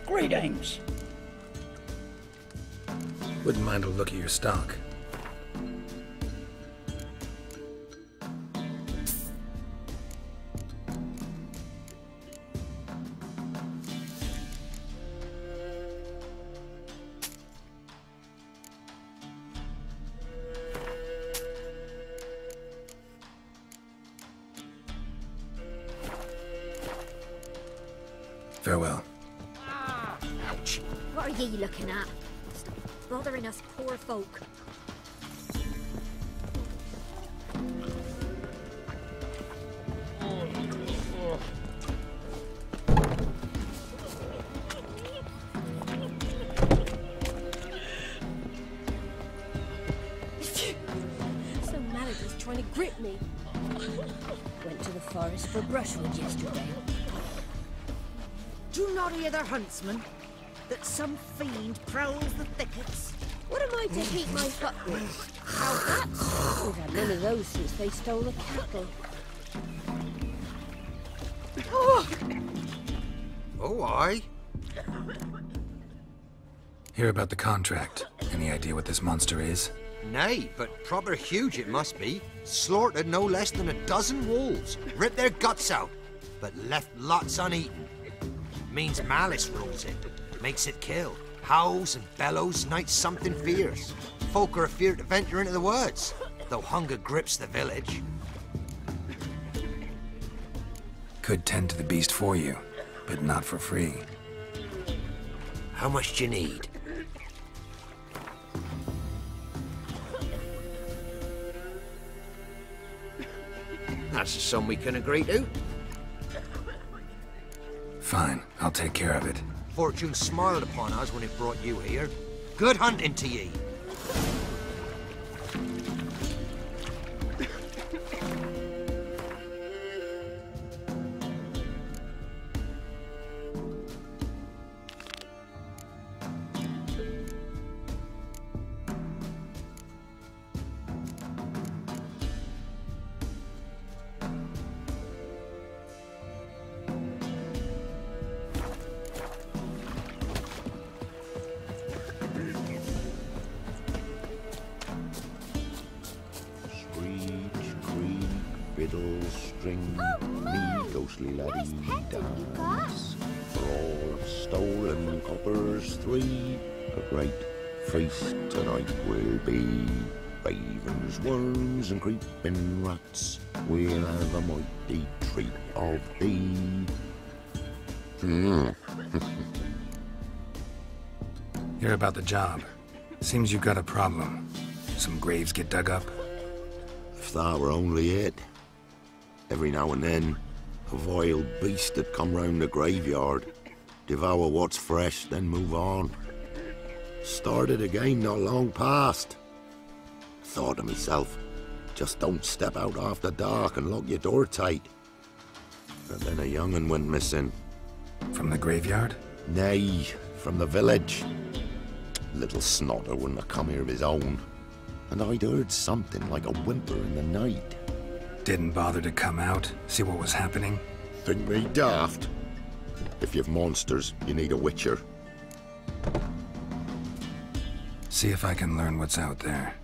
Greetings. Wouldn't mind a look at your stock. Farewell. Ouch. What are ye looking at? Stop bothering us poor folk. Some malady trying to grip me. Went to the forest for brushwood yesterday. Do you not hear the huntsman? That some fiend prowls the thickets? What am I to heat my hut with? How that? We've had none of those since they stole the cattle. Oh, aye. Hear about the contract. Any idea what this monster is? Nay, but proper huge it must be. Slaughtered no less than a dozen wolves. Ripped their guts out, but left lots uneaten. Means malice rules it. Makes it kill. Howls and bellows, nights something fierce. Folk are afeard to venture into the woods, though hunger grips the village. Could tend to the beast for you, but not for free. How much do you need? That's a sum we can agree to. Fine, I'll take care of it. Fortune smiled upon us when it brought you here. Good hunting to ye. String me ghostly laddie dance. For all of stolen coppers 3, a great feast tonight will be. Ravens, worms and creeping rats, we'll have a mighty treat of thee. Hear about the job. Seems you've got a problem. Some graves get dug up? If that were only it. Every now and then, a vile beast would come round the graveyard, devour what's fresh, then move on. Started again not long past. Thought to myself, just don't step out after dark and lock your door tight. And then a young'un went missing. From the graveyard? Nay, from the village. Little snotter wouldn't have come here of his own. And I'd heard something like a whimper in the night. Didn't bother to come out, see what was happening? Think me daft? If you've monsters, you need a witcher. See if I can learn what's out there.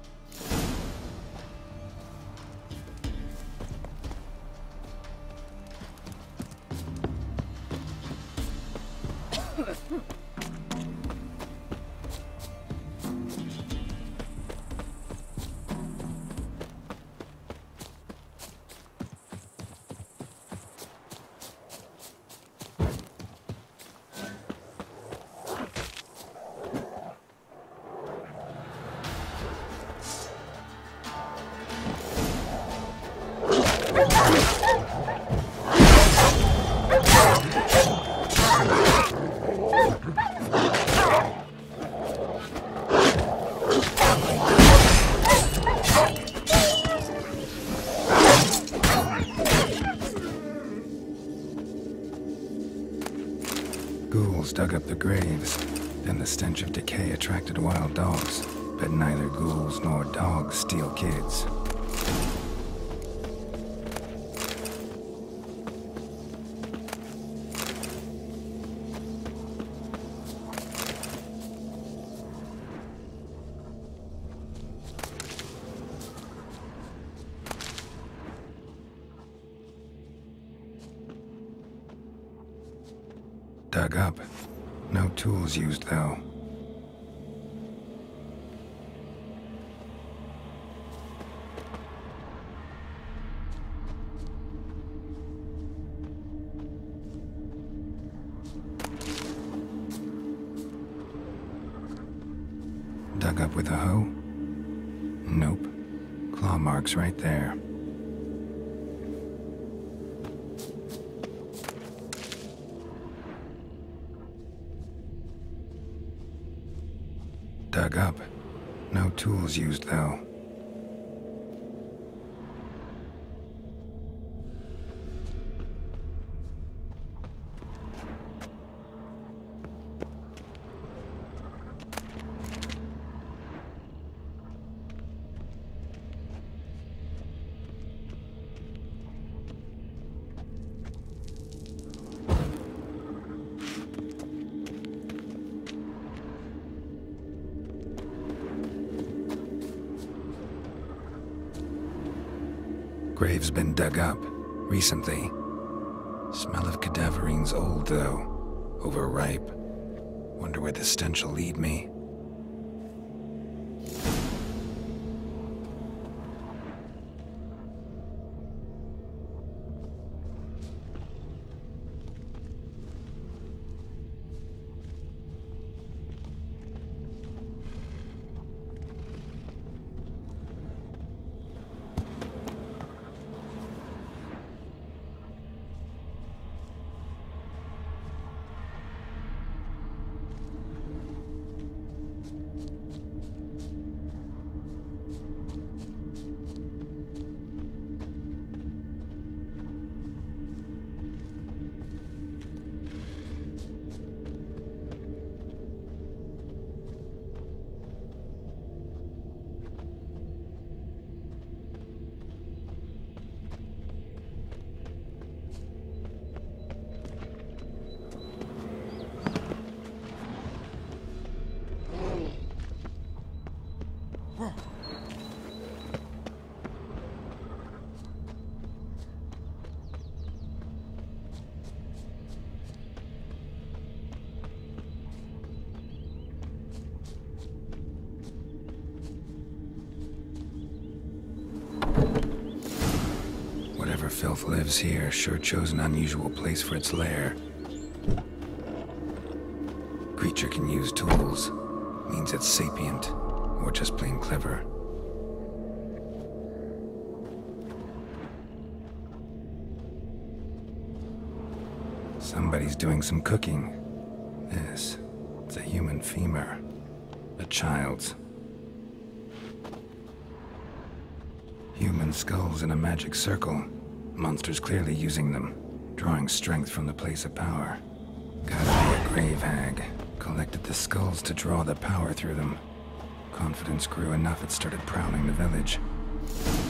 Ghouls dug up the graves. Then the stench of decay attracted wild dogs. But neither ghouls nor dogs steal kids. Dug up. No tools used, though. Dug up with a hoe? Nope. Claw marks right there. Dug up. No tools used, though. Grave's been dug up, recently. Smell of cadaverine's old, though. Overripe. Wonder where the stench will lead me. Whatever filth lives here sure chose an unusual place for its lair. Creature can use tools. Means it's sapient, or just plain clever. Somebody's doing some cooking. It's a human femur. A child's. Human skulls in a magic circle. Monsters clearly using them, drawing strength from the place of power. Gotta be a grave hag. Collected the skulls to draw the power through them. Confidence grew enough it started prowling the village.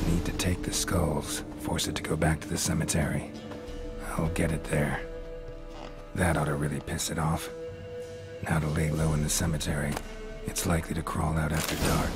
Need to take the skulls, force it to go back to the cemetery. I'll get it there. That ought to really piss it off. Now to lay low in the cemetery. It's likely to crawl out after dark.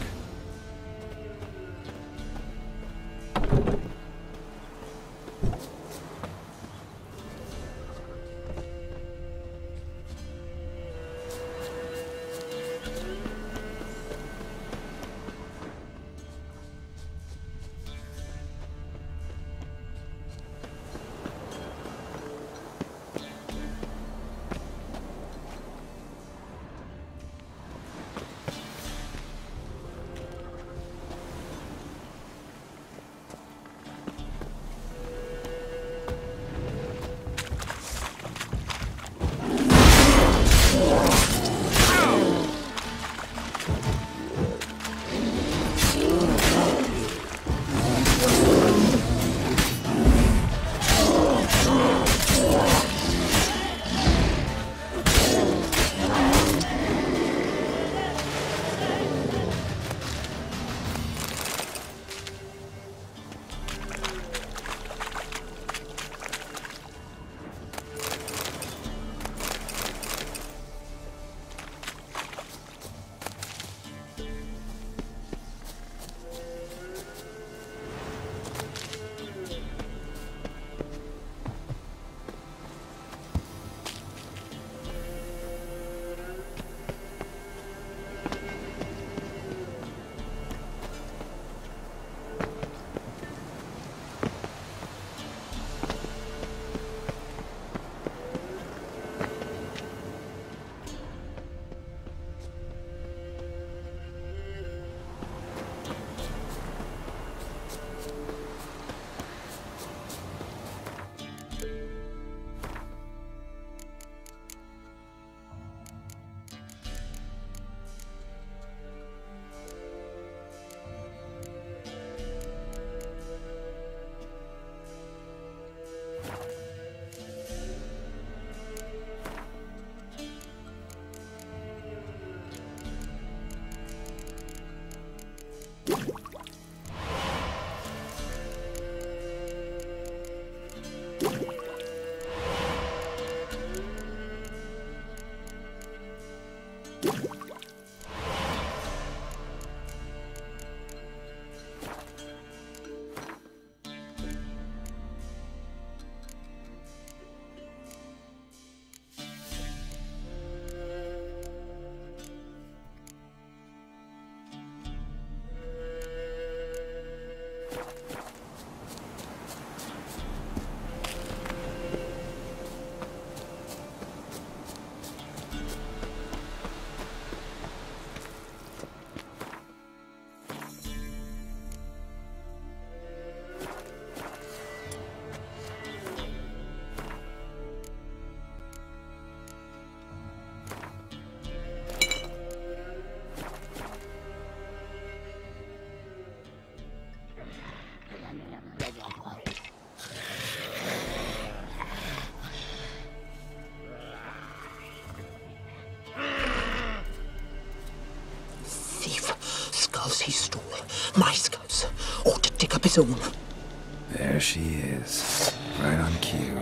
Skulls he stole. My skulls. Ought to dig up his own. There she is. Right on cue.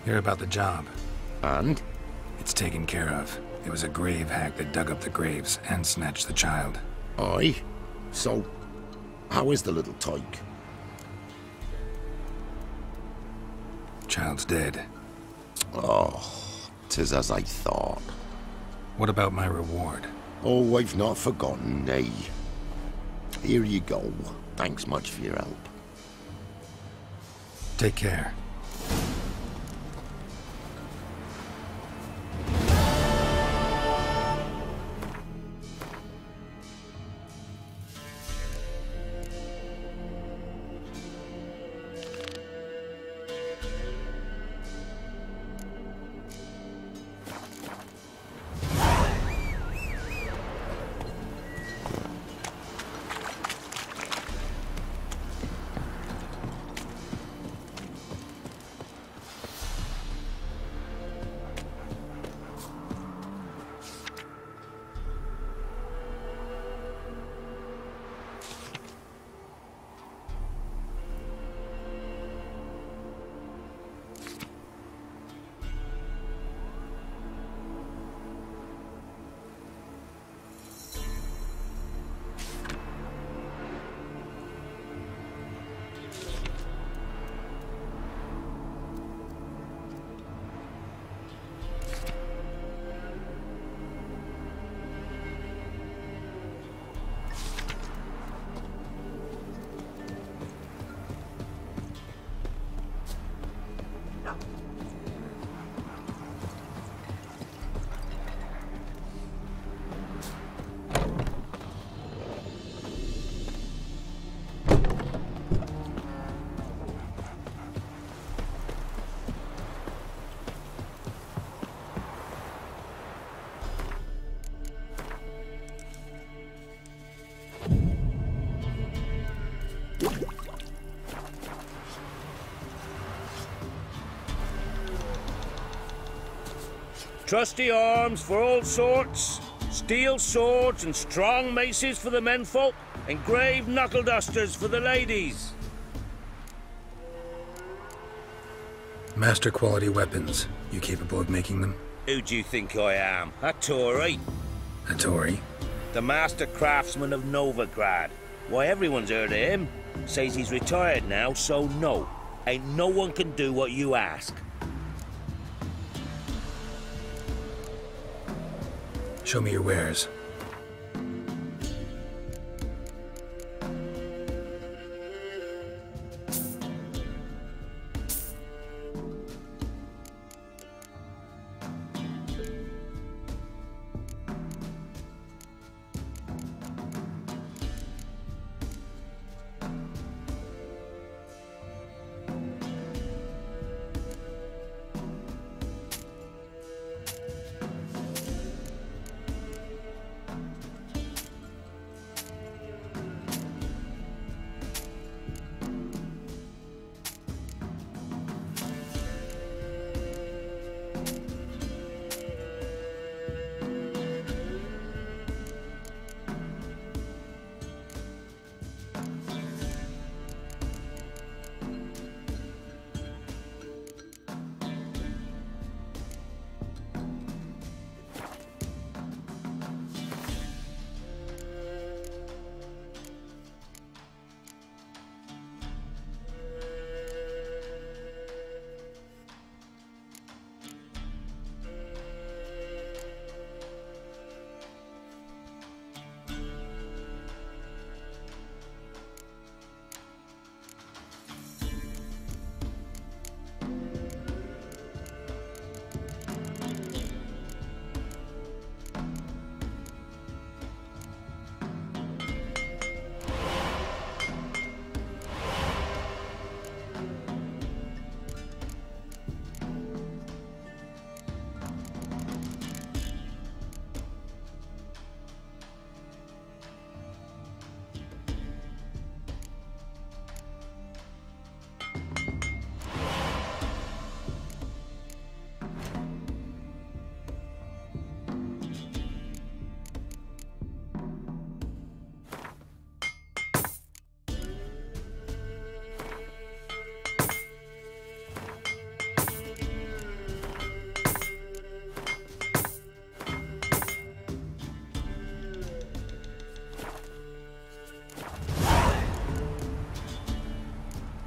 Hear about the job. And? It's taken care of. It was a grave hack that dug up the graves and snatched the child. Aye? So, how is the little tyke? Child's dead. Oh, 'tis as I thought. What about my reward? Oh, I've not forgotten, nay. Here you go. Thanks much for your help. Take care. Trusty arms for all sorts, steel swords and strong maces for the menfolk, engraved knuckle dusters for the ladies. Master quality weapons. You capable of making them? Who do you think I am? A Tory? A Tory? The master craftsman of Novigrad. Why, everyone's heard of him. Says he's retired now, so no. Ain't no one can do what you ask. Show me your wares.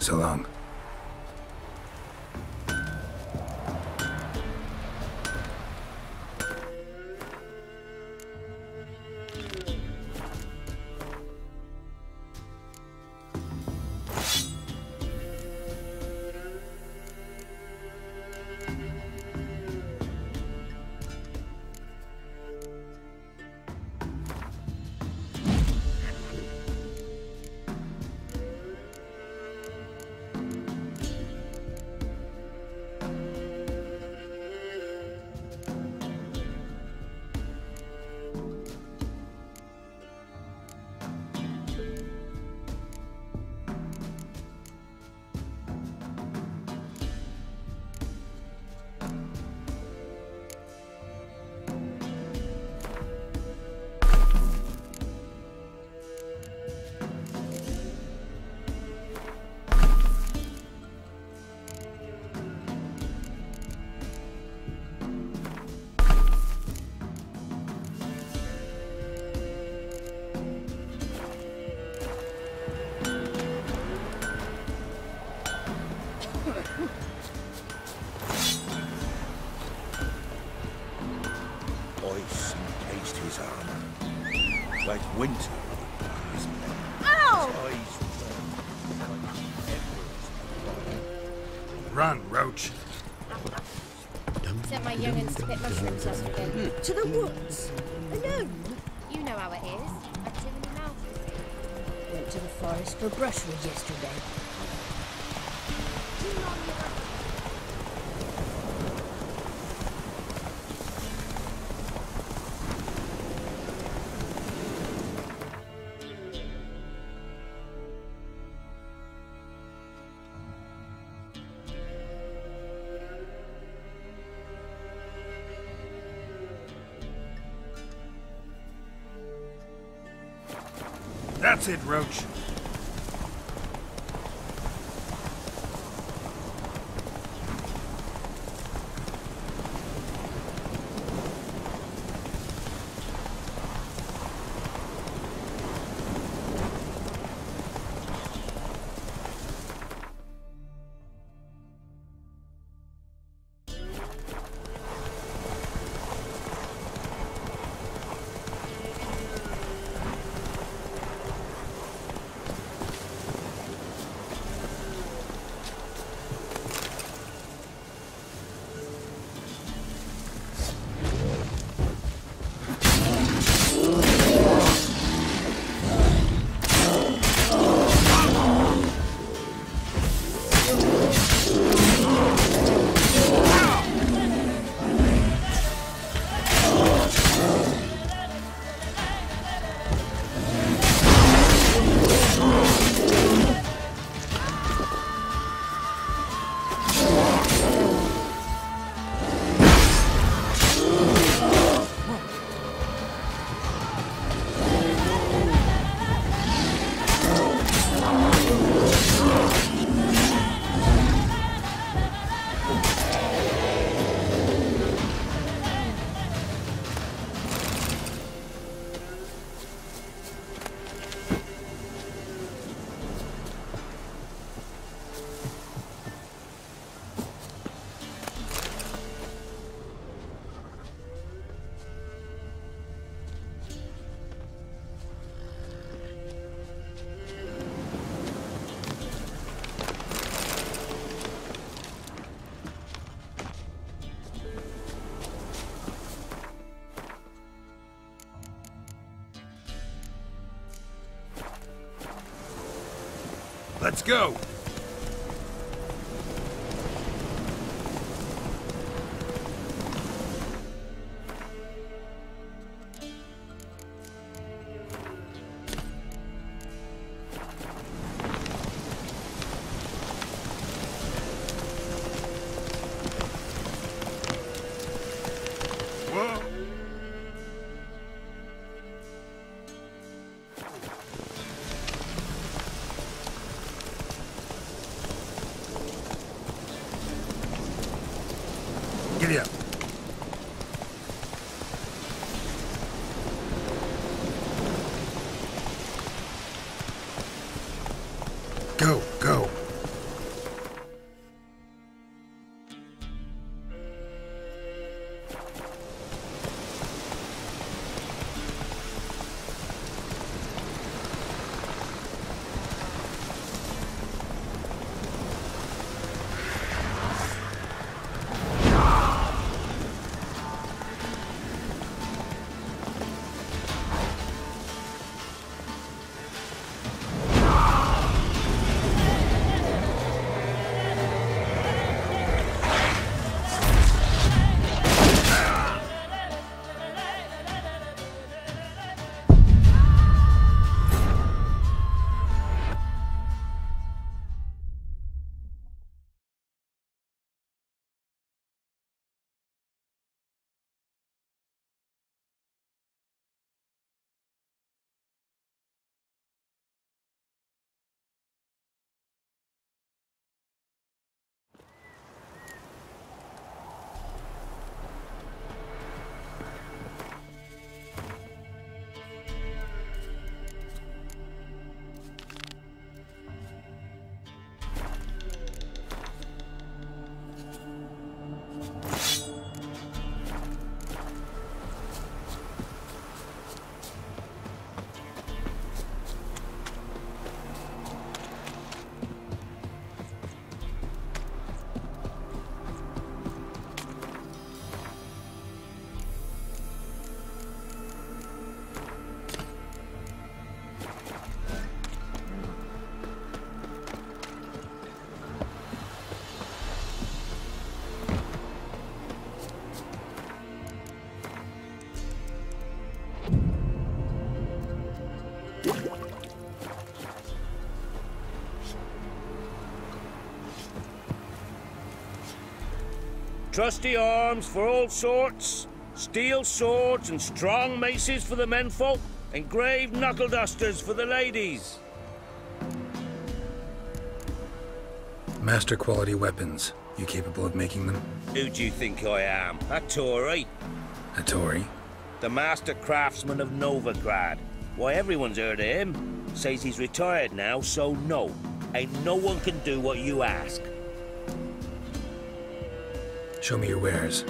So long. Ice encased his armor, like winter on his men. Ow! His eyes burned like embers. Run, Roach. Sent my young'uns to pick mushrooms yesterday. To the woods? Alone? You know how it is. Active in the mountains. Went to the forest for brushwood yesterday. That's it, Roach. Let's go! Giddy up. Go, go. Trusty arms for all sorts, steel swords and strong maces for the menfolk. Engraved knuckle dusters for the ladies. Master quality weapons. You capable of making them? Who do you think I am? A Tory? A Tory? The master craftsman of Novigrad. Why, everyone's heard of him. Says he's retired now, so no. Ain't no one can do what you ask. Show me your wares.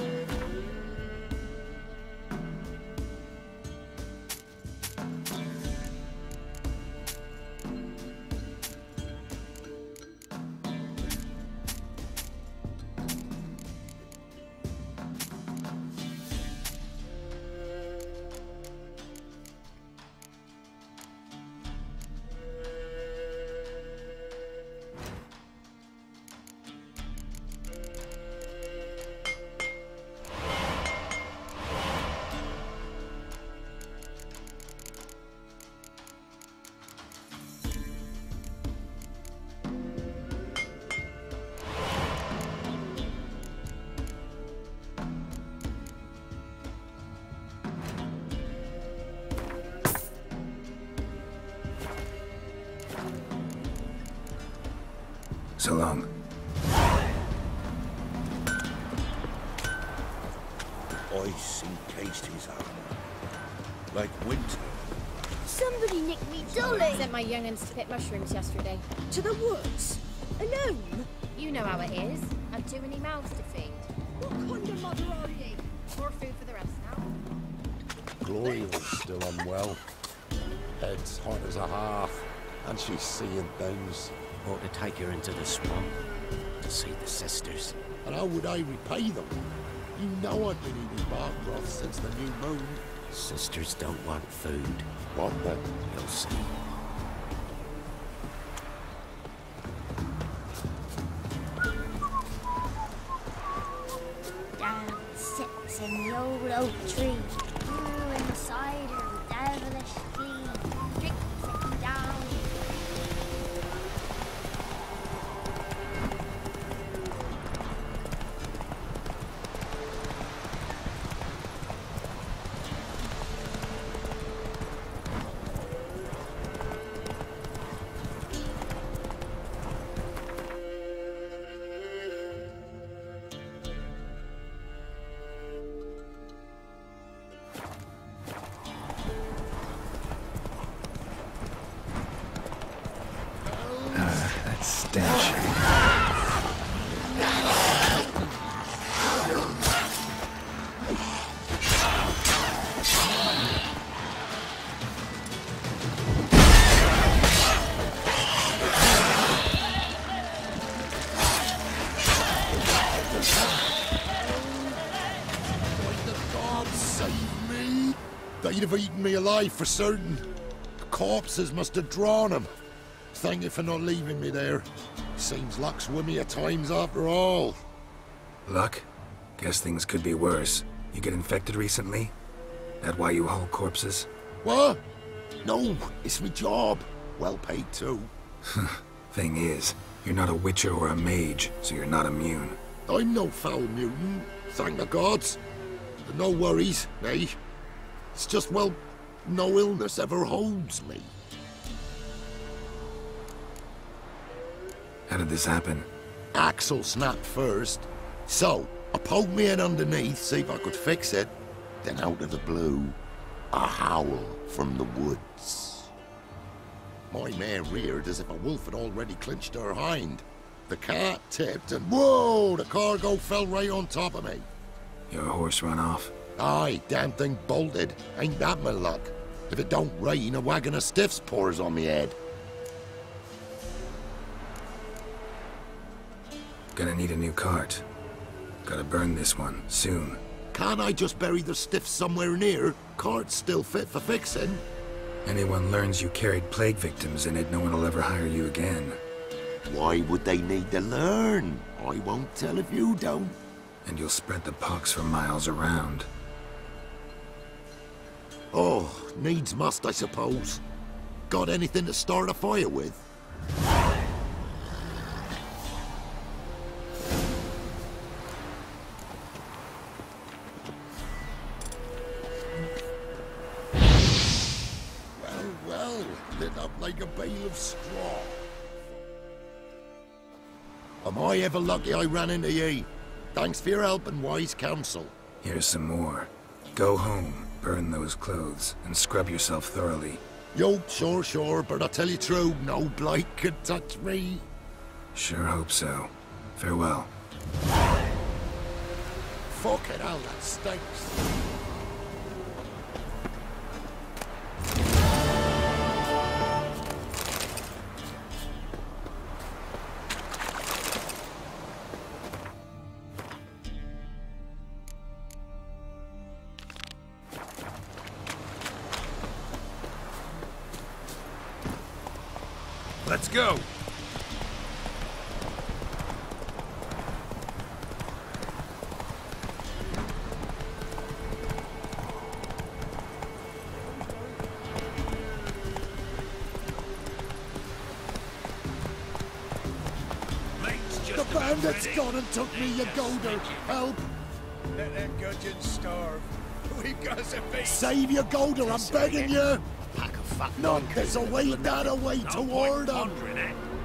So long. Ice encased his armor, like winter. Somebody nicked me dolly. Sent my young'uns to pick mushrooms yesterday. To the woods? Alone? You know how it is. I've too many mouths to feed. What kind of mother are you? More food for the rest now. Gloria was still unwell. Head's hot as a half, and she's seeing things. Ought to take her into the swamp to see the sisters. And how would I repay them? You know I've been eating bark broth since the new moon. Sisters don't want food. What then? You'll see. Down sits in the old oak tree, brewing the cider with devilish glee. Drink sitting down. That stench. They'd have eaten me alive for certain. The corpses must have drawn them. Thank you for not leaving me there. Seems luck's with me at times after all. Luck? Guess things could be worse. You get infected recently? That why you haul corpses? What? No, it's my job. Well paid too. Thing is, you're not a witcher or a mage, so you're not immune. I'm no foul mutant, thank the gods. No worries, eh? It's just, well, no illness ever holds me. How did this happen? Axle snapped first. So, I poked me in underneath, see if I could fix it. Then out of the blue, a howl from the woods. My mare reared as if a wolf had already clinched her hind. The cart tipped and whoa, the cargo fell right on top of me. Your horse run off? Aye, damn thing bolted. Ain't that my luck? If it don't rain, a wagon of stiffs pours on me head. Gonna need a new cart. Gotta burn this one, soon. Can't I just bury the stiffs somewhere near? Cart's still fit for fixing. Anyone learns you carried plague victims in it, no one will ever hire you again. Why would they need to learn? I won't tell if you don't. And you'll spread the pox for miles around. Oh, needs must, I suppose. Got anything to start a fire with? it up like a bale of straw. Am I ever lucky I ran into ye? Thanks for your help and wise counsel. Here's some more. Go home, burn those clothes, and scrub yourself thoroughly. Yo, sure, but I tell you true, no blight can touch me. Sure hope so. Farewell. Fucking hell, that stinks. Let's go! The bandits gone and took me, you golder. Help! Let that gudgeon starve. We've got some beef. Save your golder, I'm begging you! Pack of fat None, there's a way that away toward them!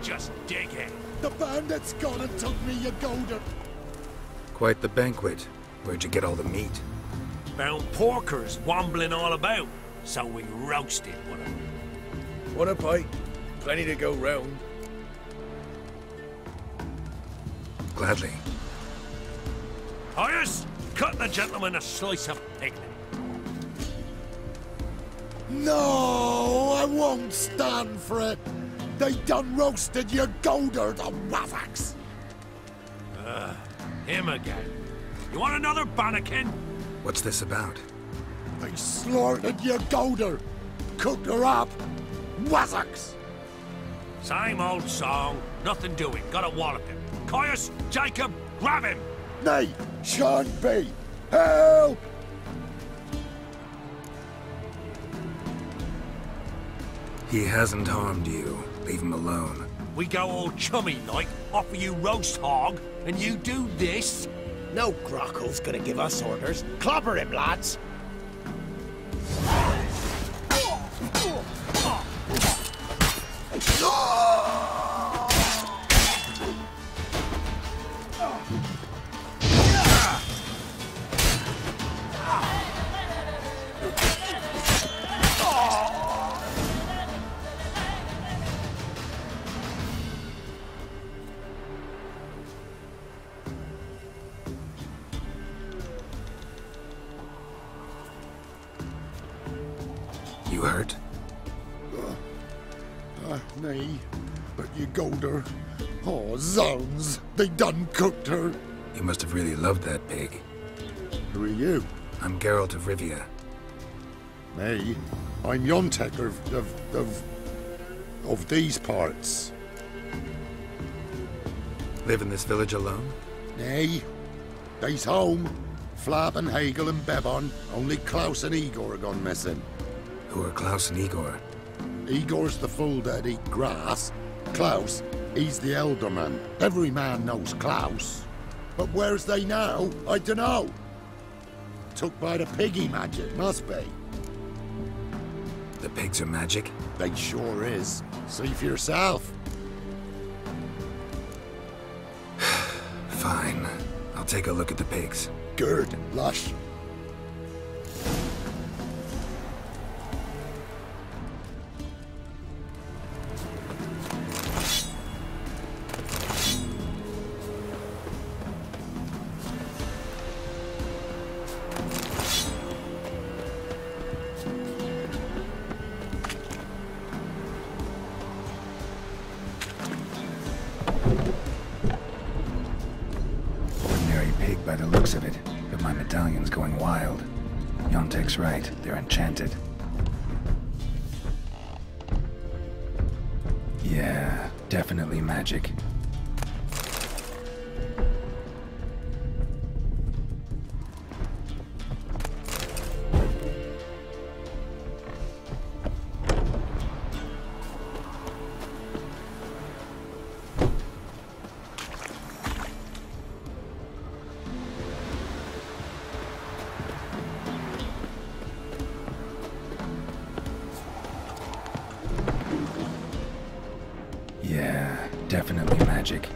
Just dig in. The bandits gone and took me, you golder. Quite the banquet. Where'd you get all the meat? Found porkers wambling all about, so we roasted one of them. Want a bite? Plenty to go round. Gladly. Horace, cut the gentleman a slice of piglet. No, I won't stand for it. They done roasted your golder, the waffacks. Him again. You want another bannikin? What's this about? They slaughtered your golder, cooked her up, waffacks. Same old song. Nothing doing. Gotta wallop him. Caius, Jacob, grab him! Nay, shan't be. Help! He hasn't harmed you. Leave him alone. We go all chummy like, offer you roast hog, and you do this? No Grockle's gonna give us orders. Clobber him, lads! You hurt? Nay, but you golder. Oh, zounds! They done cooked her. You must have really loved that pig. Who are you? I'm Geralt of Rivia. Nay, I'm Yontek of these parts. Live in this village alone? Nay, they's home. Flab and Hagel and Bebon. Only Klaus and Igor are gone missing. Who are Klaus and Igor? Igor's the fool that eat grass. Klaus, he's the elderman. Every man knows Klaus. But where's they now? I dunno. Took by the piggy magic, must be. The pigs are magic? They sure is. See for yourself. Fine. I'll take a look at the pigs. Good, lush. By the looks of it, but my medallion's going wild. Yontek's right, they're enchanted. Yeah, definitely magic. magic.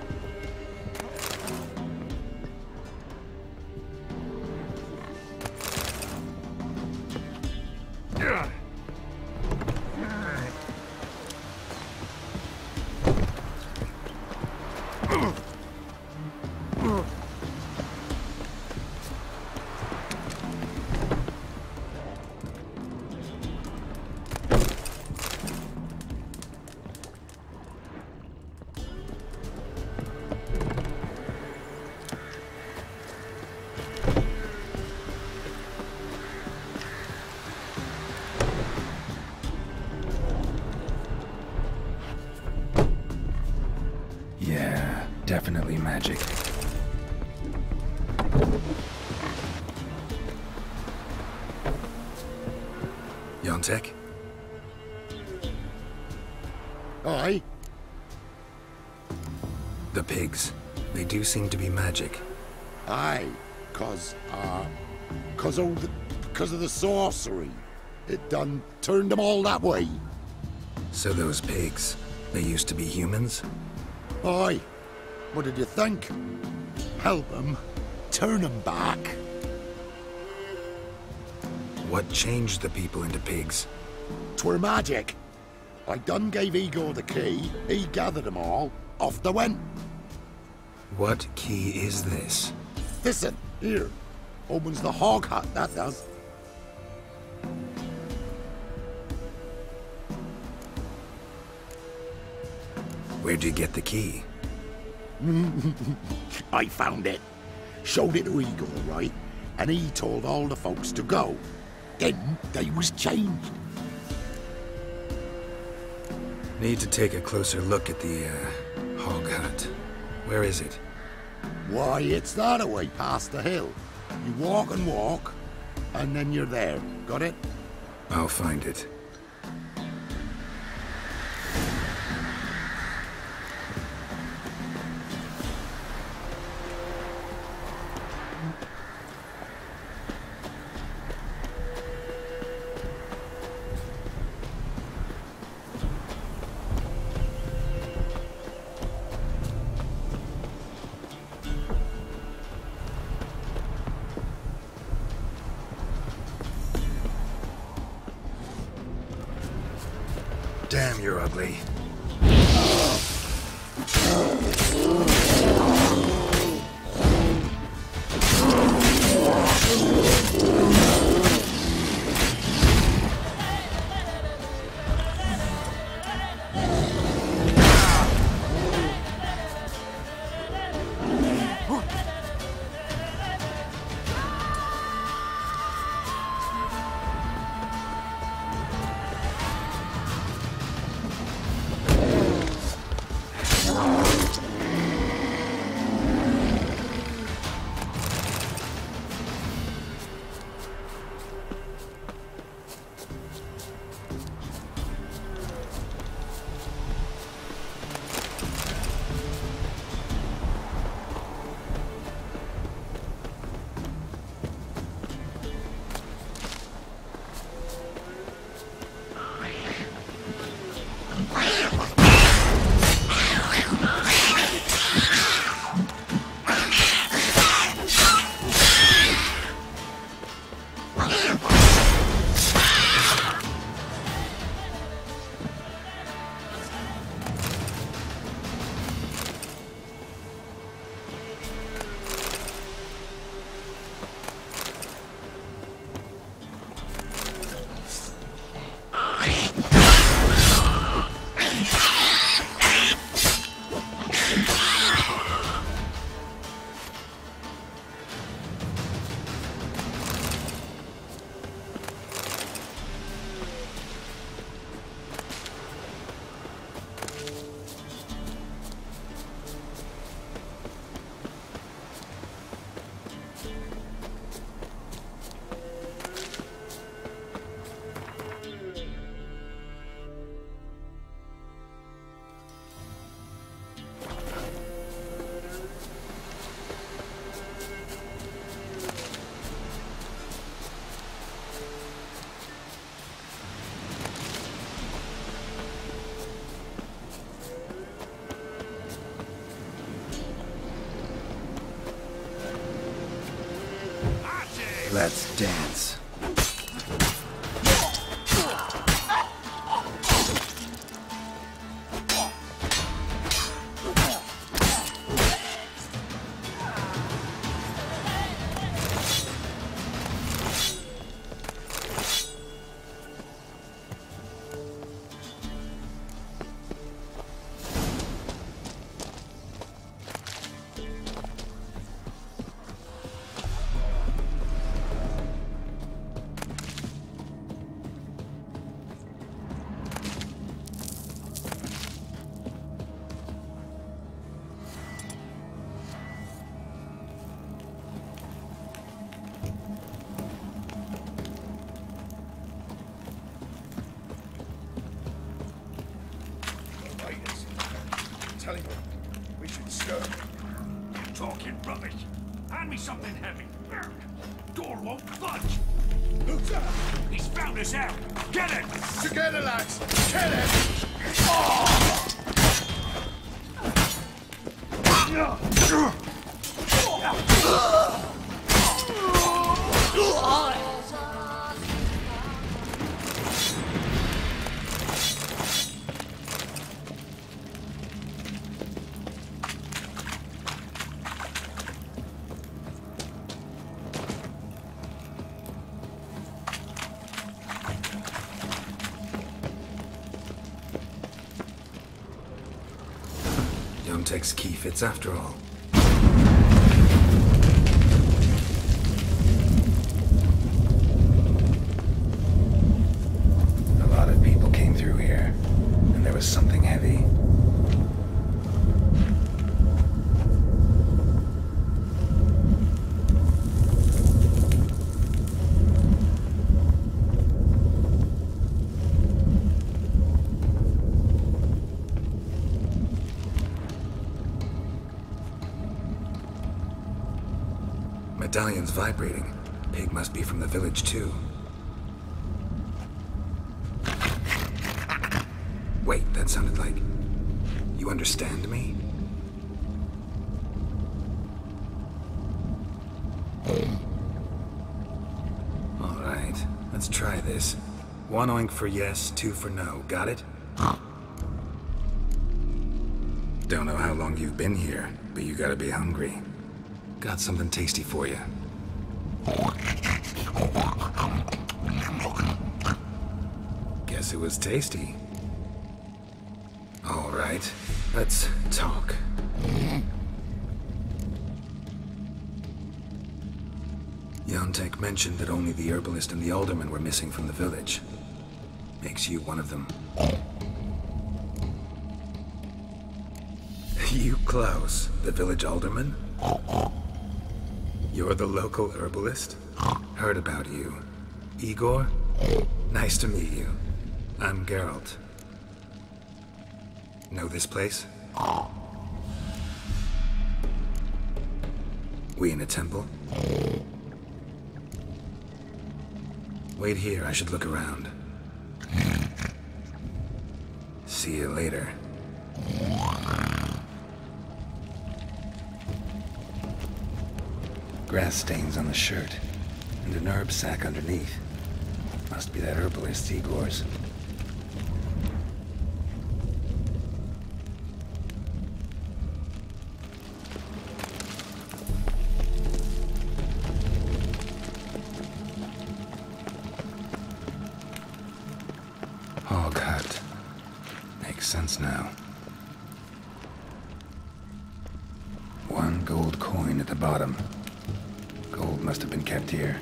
Yeah, definitely magic. Yontek? Aye. The pigs. They do seem to be magic. Aye, cause of the sorcery. It done turned them all that way. So those pigs, they used to be humans? Aye. What did you think? Help them, turn them back. What changed the people into pigs? 'Twere magic. I done gave Igor the key, he gathered them all, off they went. What key is this? Listen, here. Opens the hog hut, that does. Where'd you get the key? I found it. Showed it to Igor, right? And he told all the folks to go. Then they was changed. Need to take a closer look at the, hog hut. Where is it? Why, it's that away past the hill. You walk, and then you're there. Got it? I'll find it. Damn, you're ugly. let's dance. Tell him we should stir. Talking rubbish. Hand me something heavy. Door won't budge. Who's that? He's found us out. Get him! Together, lads! Kill him! Oh! Takes key fits after all. A lot of people came through here, and there was something heavy. Medallion's vibrating. Pig must be from the village, too. Wait, that sounded like... You understand me? Alright, let's try this. 1 oink for yes, 2 for no. Got it? Don't know how long you've been here, but you gotta be hungry. Got something tasty for you. Guess it was tasty. All right, let's talk. Yontek mentioned that only the herbalist and the alderman were missing from the village. Makes you one of them. You, Klaus, the village alderman? You're the local herbalist? Heard about you. Igor? Nice to meet you. I'm Geralt. Know this place? We in a temple? Wait here, I should look around. See you later. Grass stains on the shirt, and an herb sack underneath. Must be that herbalist Igor's. Hog hut. Makes sense now. 1 gold coin at the bottom. Gold must have been kept here.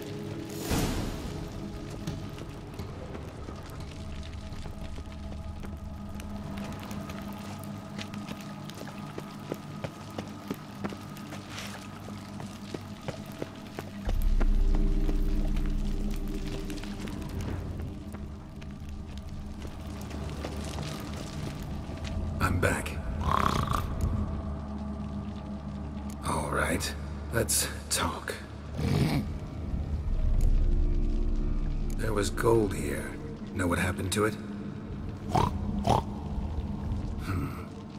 I'm back. All right, let's talk. There was gold here. Know what happened to it?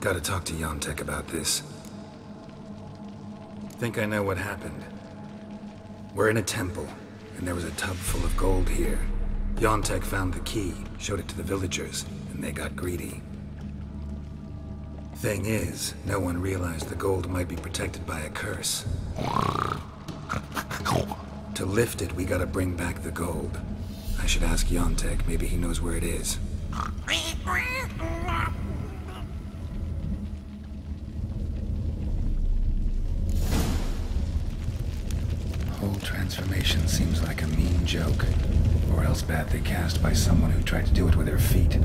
Gotta talk to Yontek about this. Think I know what happened. We're in a temple, and there was a tub full of gold here. Yontek found the key, showed it to the villagers, and they got greedy. Thing is, no one realized the gold might be protected by a curse. To lift it, we gotta bring back the gold. I should ask Yontek, maybe he knows where it is. Whole transformation seems like a mean joke, or else badly cast by someone who tried to do it with her feet.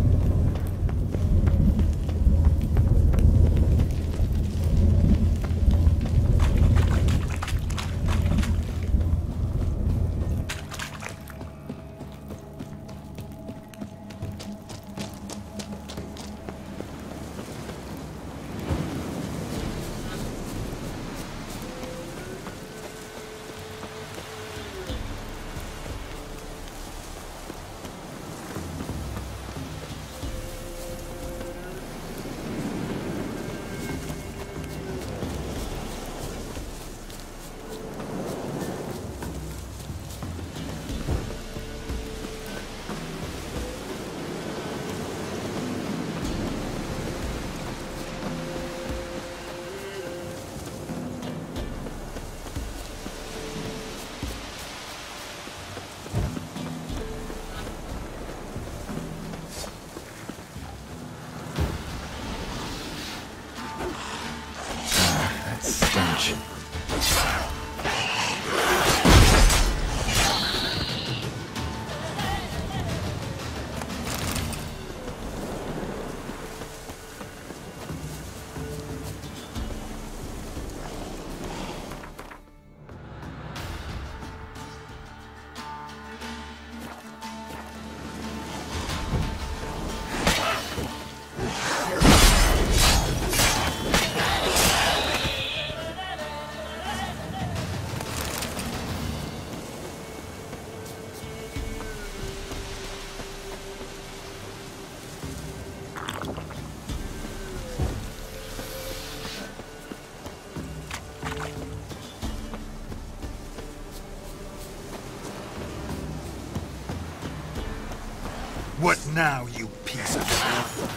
What now, you piece of filth?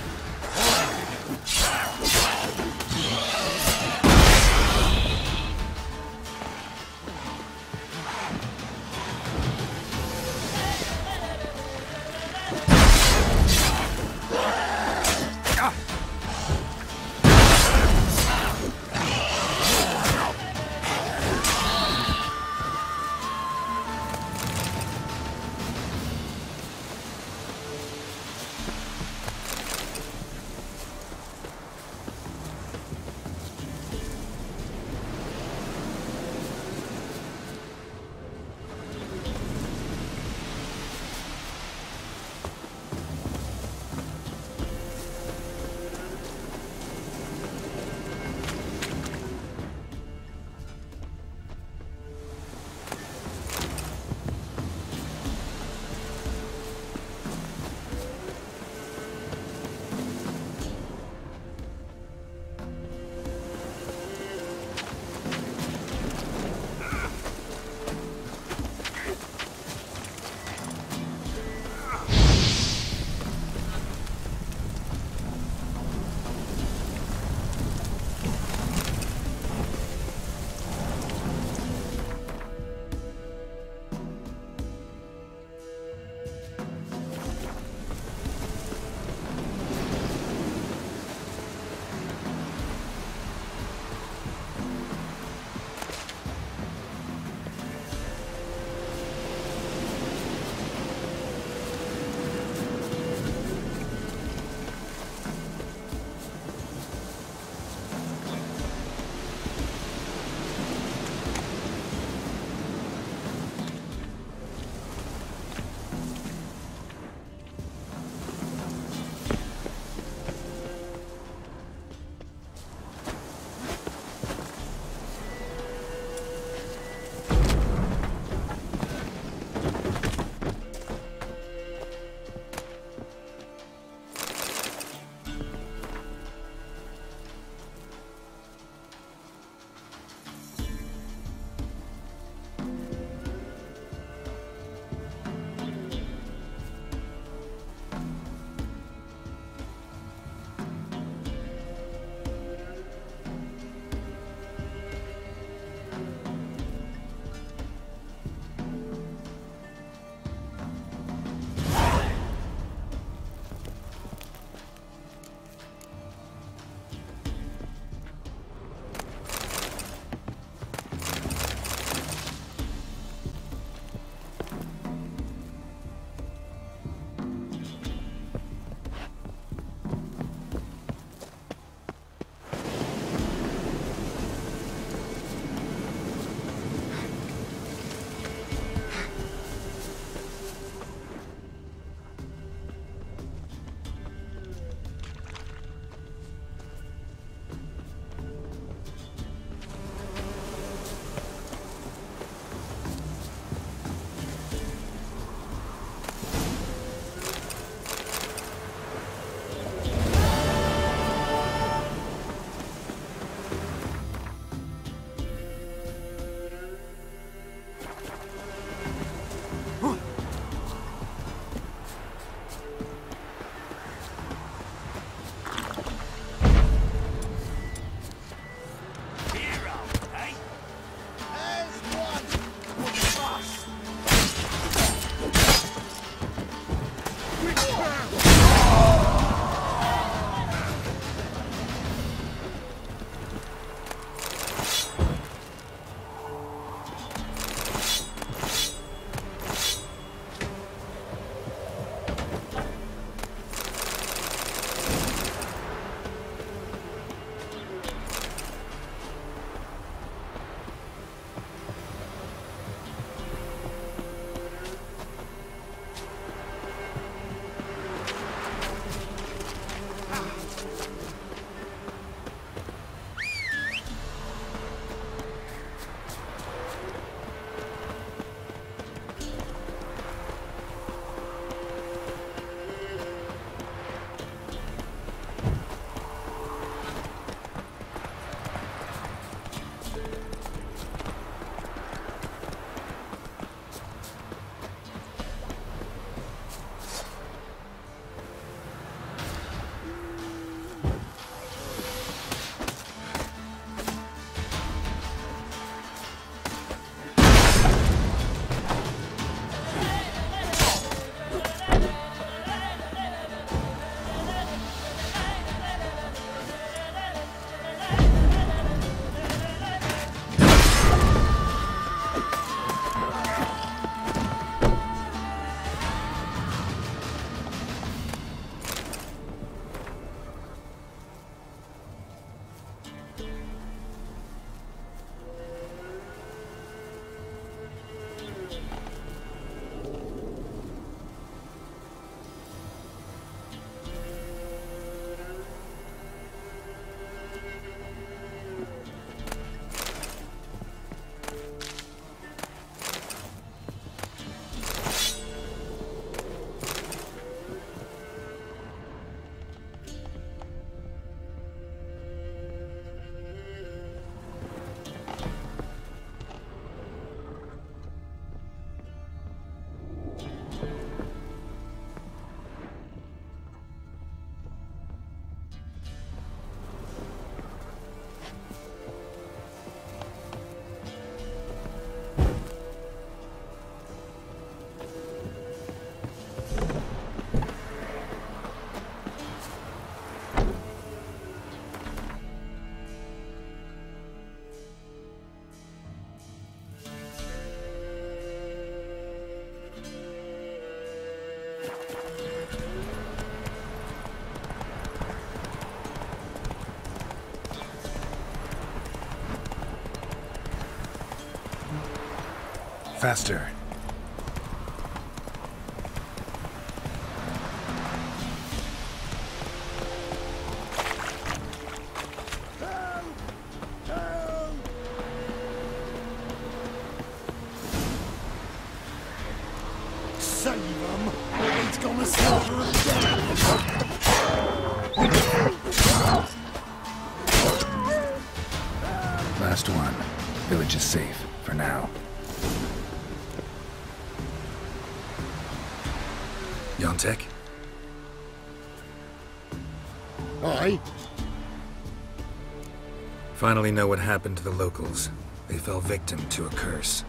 Faster. Save him! He's gonna slaughter him down! Last one. Village is safe, for now. Yontek? Aye? Finally know what happened to the locals. They fell victim to a curse.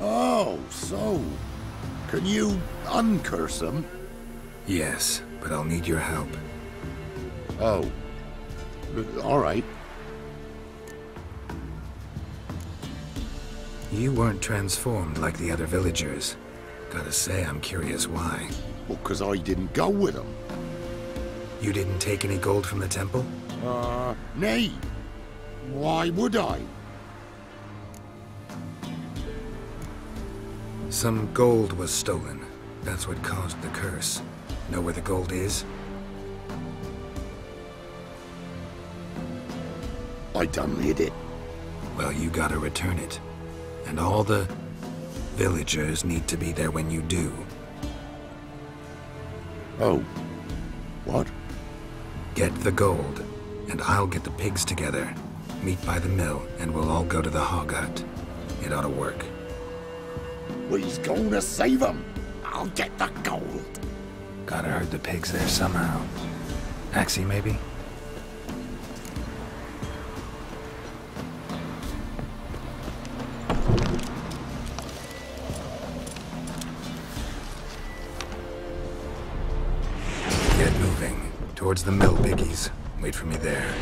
Oh, so... Can you uncurse them? Yes, but I'll need your help. Oh. All right. You weren't transformed like the other villagers. Gotta say, I'm curious why. Well, 'cause I didn't go with them. You didn't take any gold from the temple? Nay. Why would I? Some gold was stolen. That's what caused the curse. Know where the gold is? I done hid it. Well, you gotta return it. And all the villagers need to be there when you do. Oh. What? Get the gold, and I'll get the pigs together. Meet by the mill, and we'll all go to the hog hut. It ought to work. We's gonna save him. I'll get the gold. Gotta herd the pigs there somehow. Axie, maybe? Get moving. Towards the mill, piggies. Wait for me there.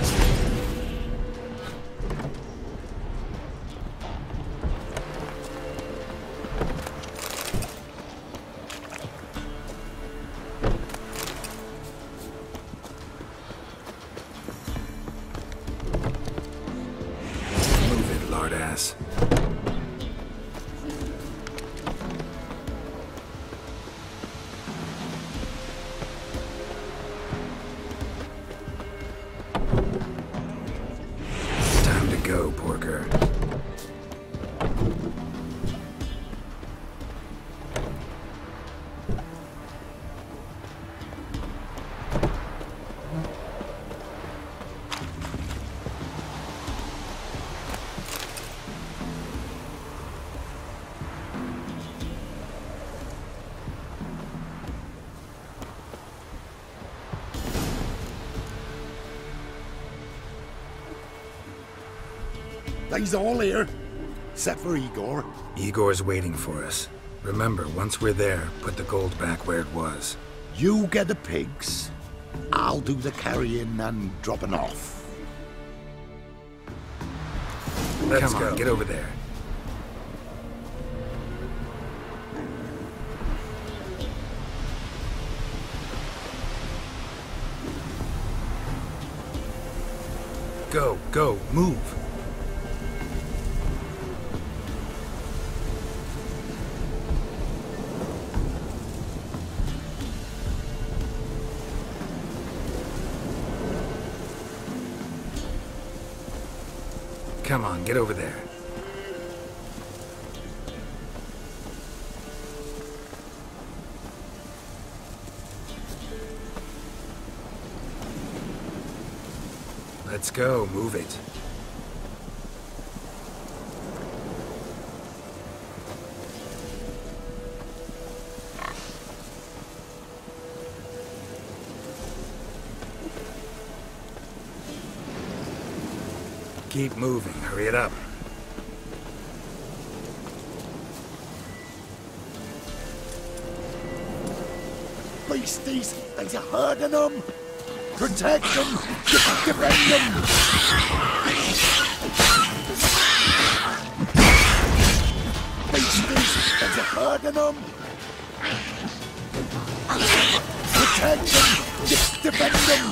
Lardass. Time to go, Porker. They's all here, except for Igor. Igor's waiting for us. Remember, once we're there, put the gold back where it was. You get the pigs. I'll do the carrying and dropping off. Come on, get over there. Go, move. Come on, get over there. Let's go, move it. Keep moving, hurry it up. Beasties, there's a herd of them. Protect them, defend them. Harden them! Protect them! Defend them!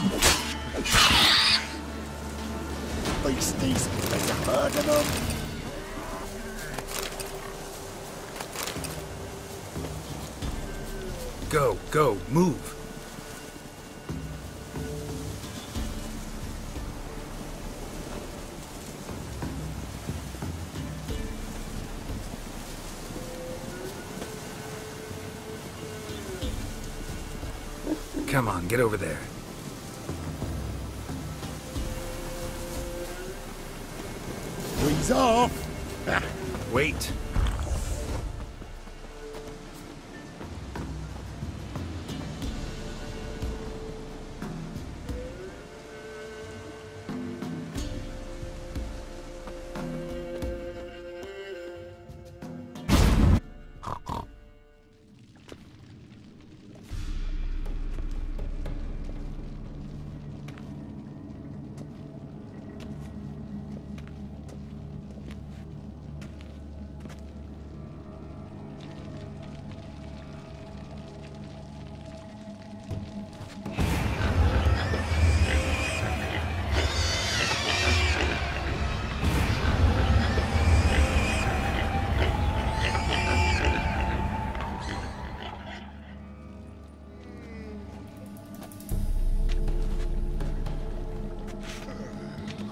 Beasties! Let's harden them! Go, move. Come on, get over there. Freeze off! Wait.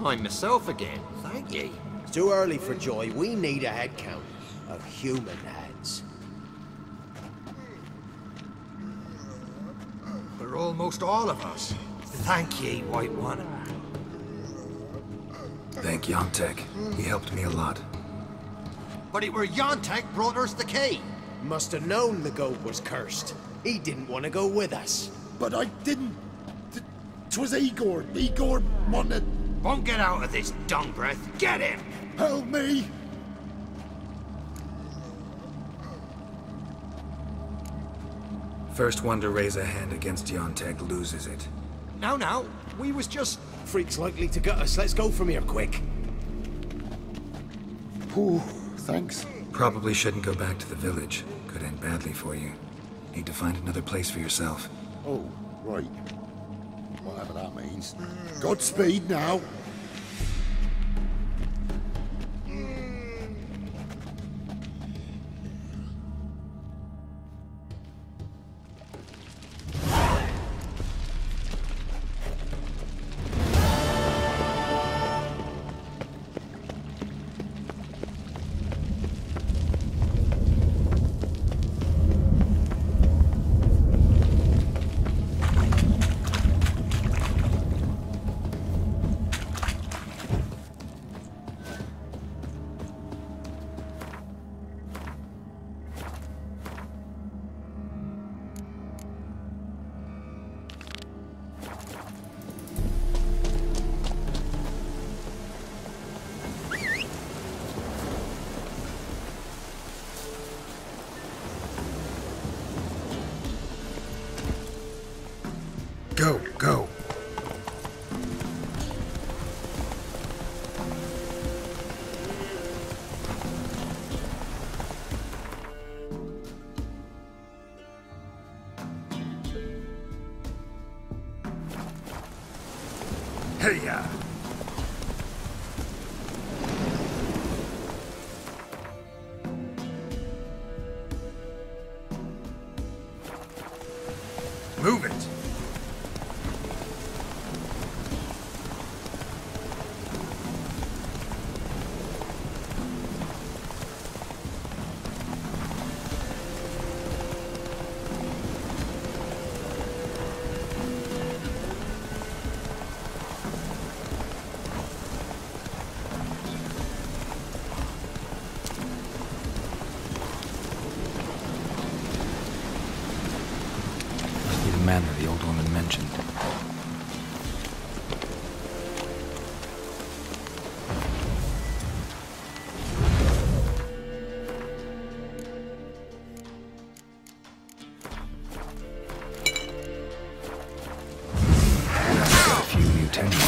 I'm myself again, thank ye. It's too early for joy. We need a head count of human heads. For almost all of us. Thank ye, White One. Thank Yontek. He helped me a lot. But it were Yontek brought us the key. Must have known the goat was cursed. He didn't want to go with us. But I didn't... 'Twas Igor. Igor wanted... Won't get out of this dung breath. Get him! Help me! First one to raise a hand against Yontek loses it. No, we was just... Freak's likely to gut us. Let's go from here, quick. Ooh, thanks. Probably shouldn't go back to the village. Could end badly for you. Need to find another place for yourself. Oh, right. Whatever that means. Godspeed now. Go. Hey-ya! Move it! Manner the old woman mentioned. Got a few new tenants.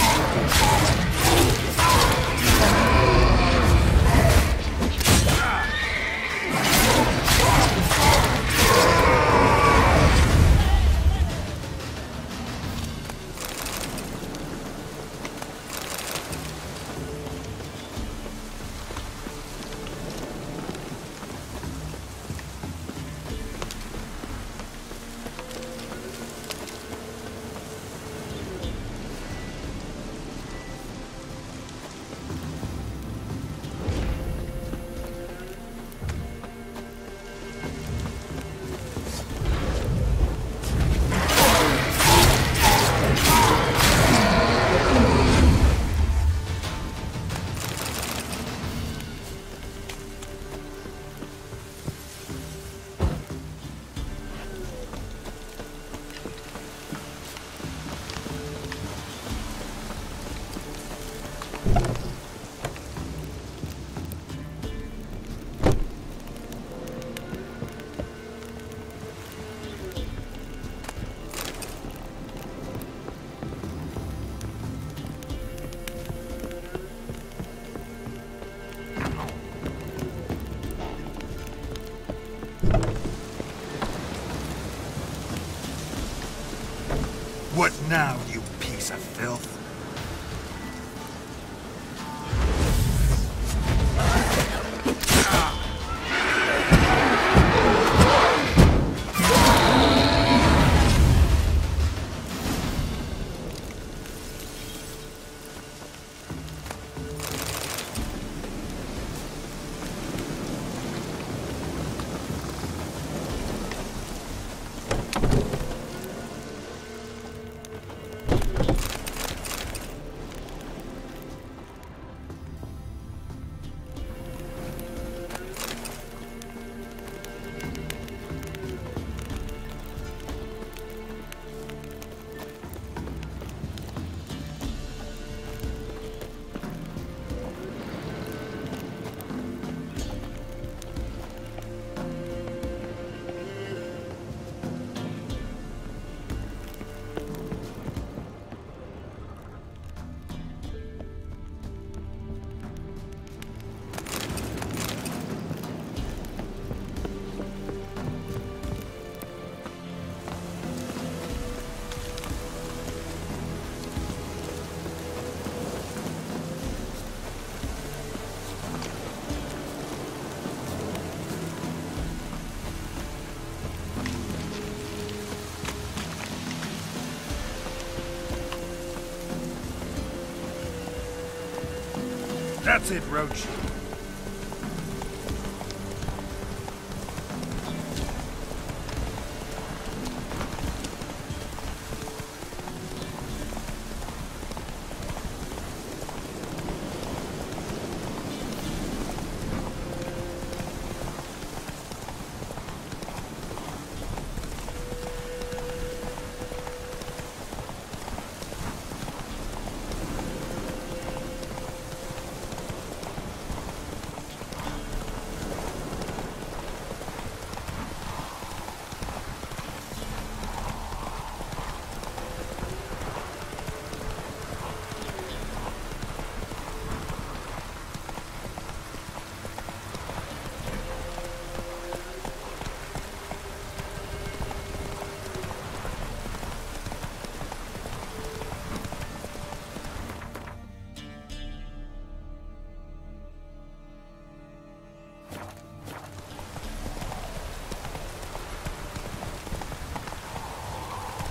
That's it, Roach.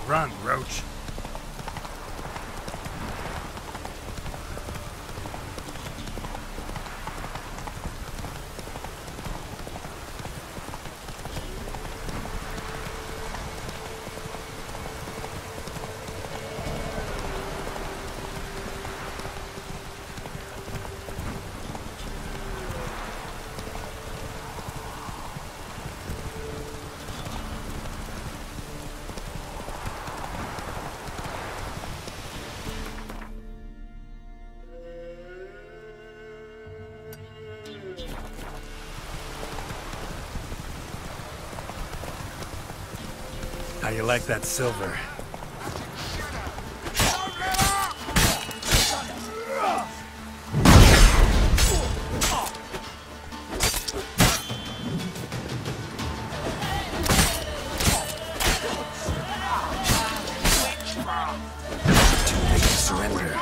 Run, Roach. How you like that silver? Too late to surrender.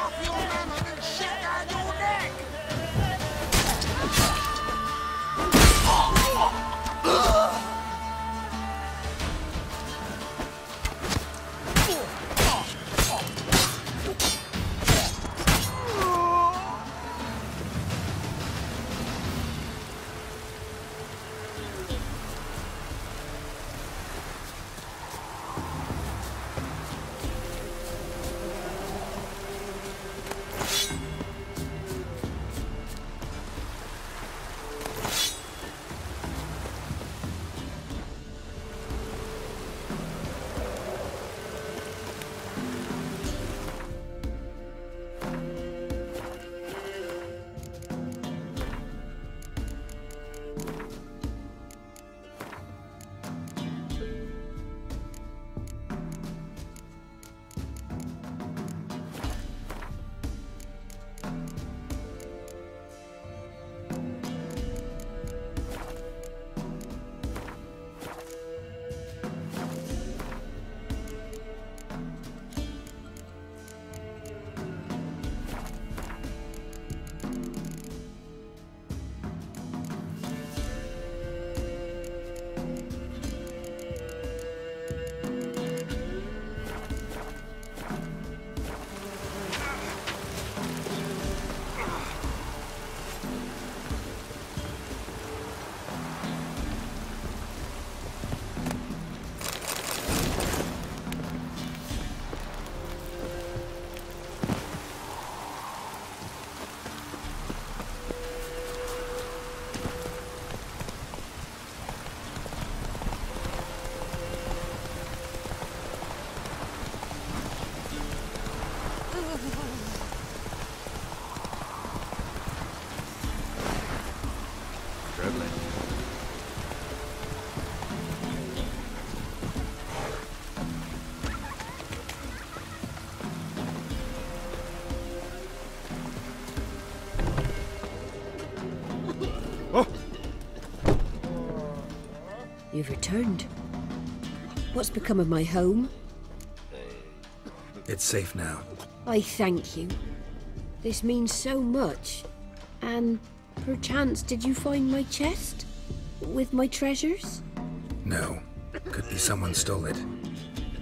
You've returned. What's become of my home? It's safe now. I thank you. This means so much. And perchance did you find my chest? With my treasures? No. Could be someone stole it.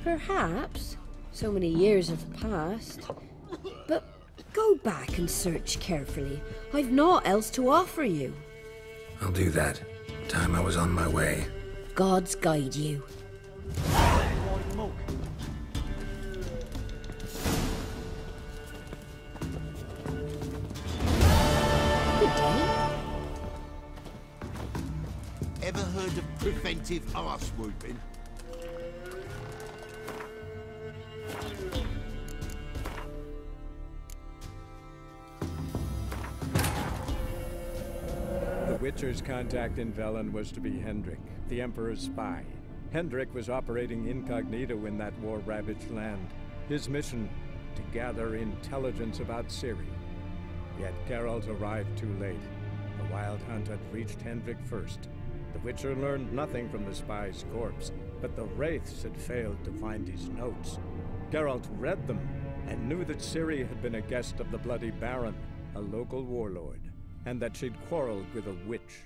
Perhaps. So many years have passed. But go back and search carefully. I've naught else to offer you. I'll do that. Time I was on my way. Gods guide you. Good day. Ever heard of preventive arse whooping? The Witcher's contact in Velen was to be Hendrik, the Emperor's spy. Hendrik was operating incognito in that war-ravaged land. His mission, to gather intelligence about Ciri. Yet Geralt arrived too late. The Wild Hunt had reached Hendrik first. The Witcher learned nothing from the spy's corpse, but the Wraiths had failed to find his notes. Geralt read them and knew that Ciri had been a guest of the Bloody Baron, a local warlord, and that she'd quarreled with a witch.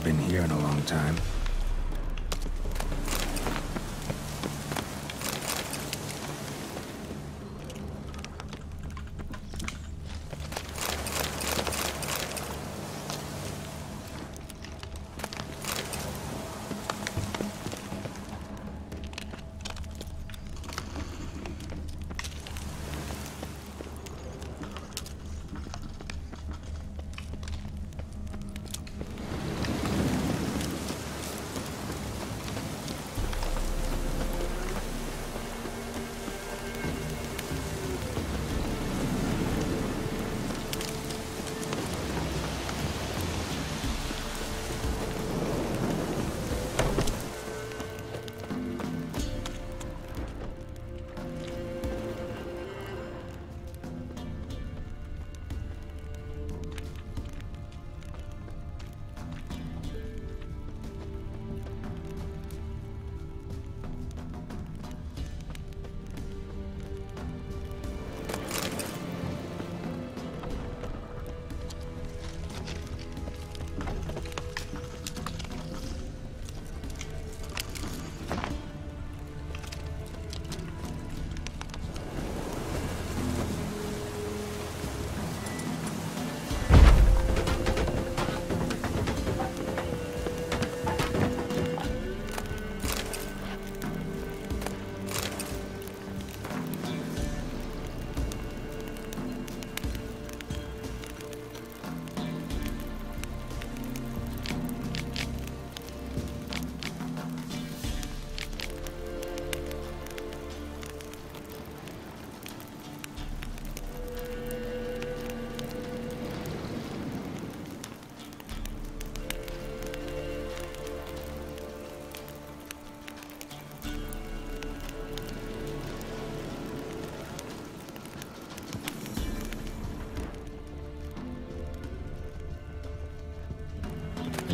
Been here in a long time.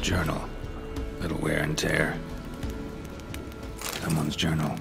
Journal. Little wear and tear. Someone's journal.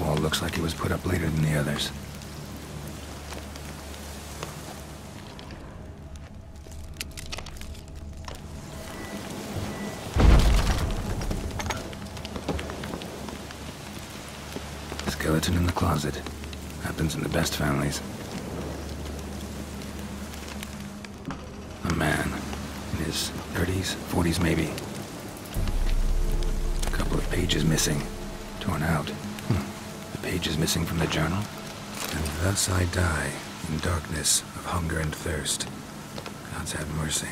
wall looks like it was put up later than the others. Skeleton in the closet. Happens in the best families. A man. In his 30s, 40s maybe. A couple of pages missing. Torn out. The pages missing from the journal. And thus I die in darkness of hunger and thirst. God's have mercy.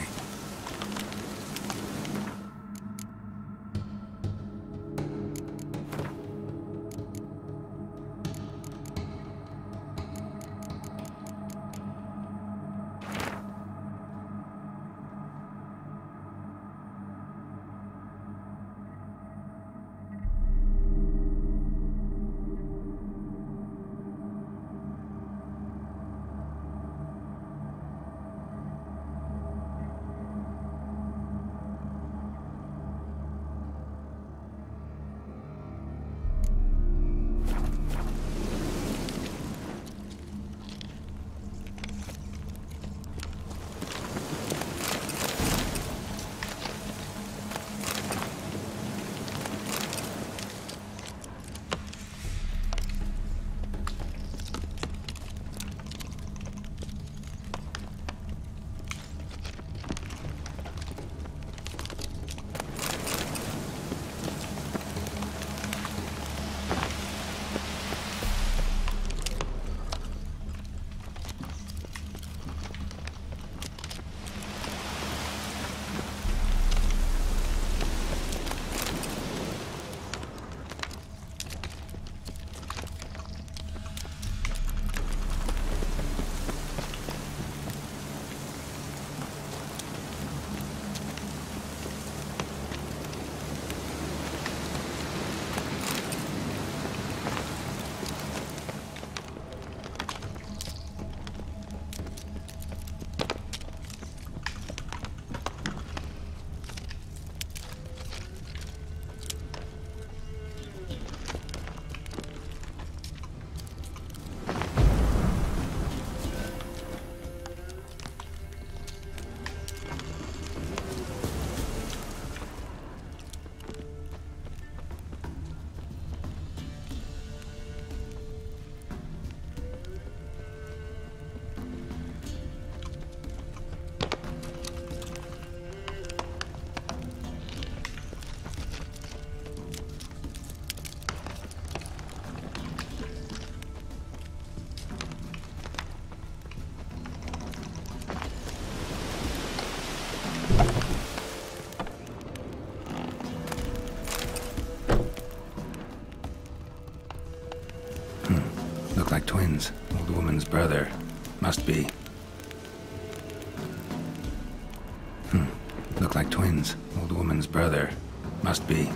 Look like twins. Old woman's brother. Must be. Look like twins. Old woman's brother. Must be.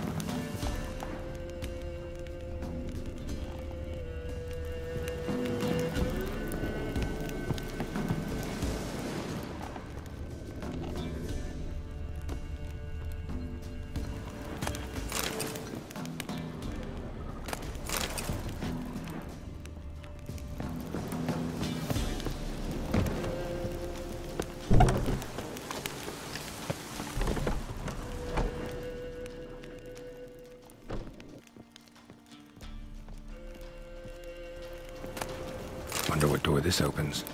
Wonder what door this opens.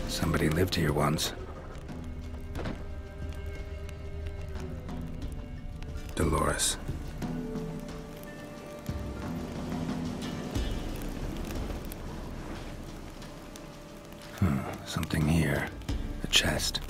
Somebody lived here once. Dolores. Something here. A chest.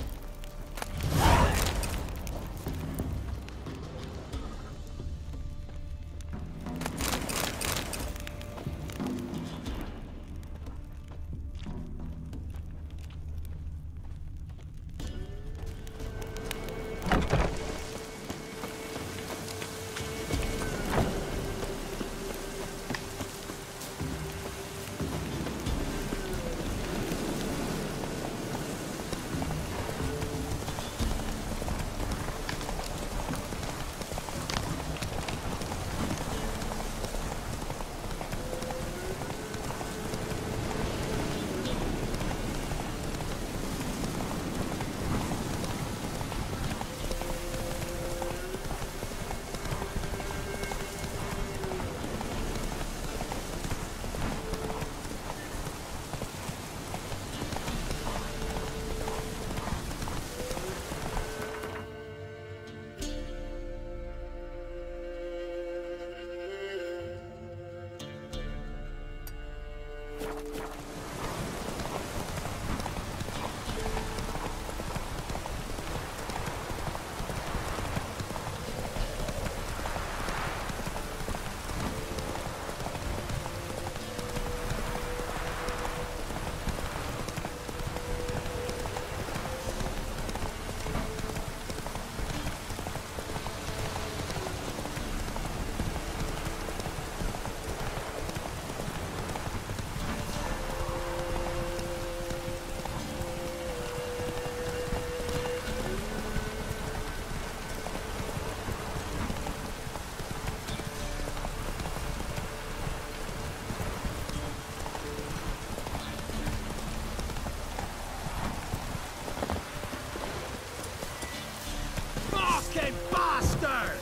fucking bastard!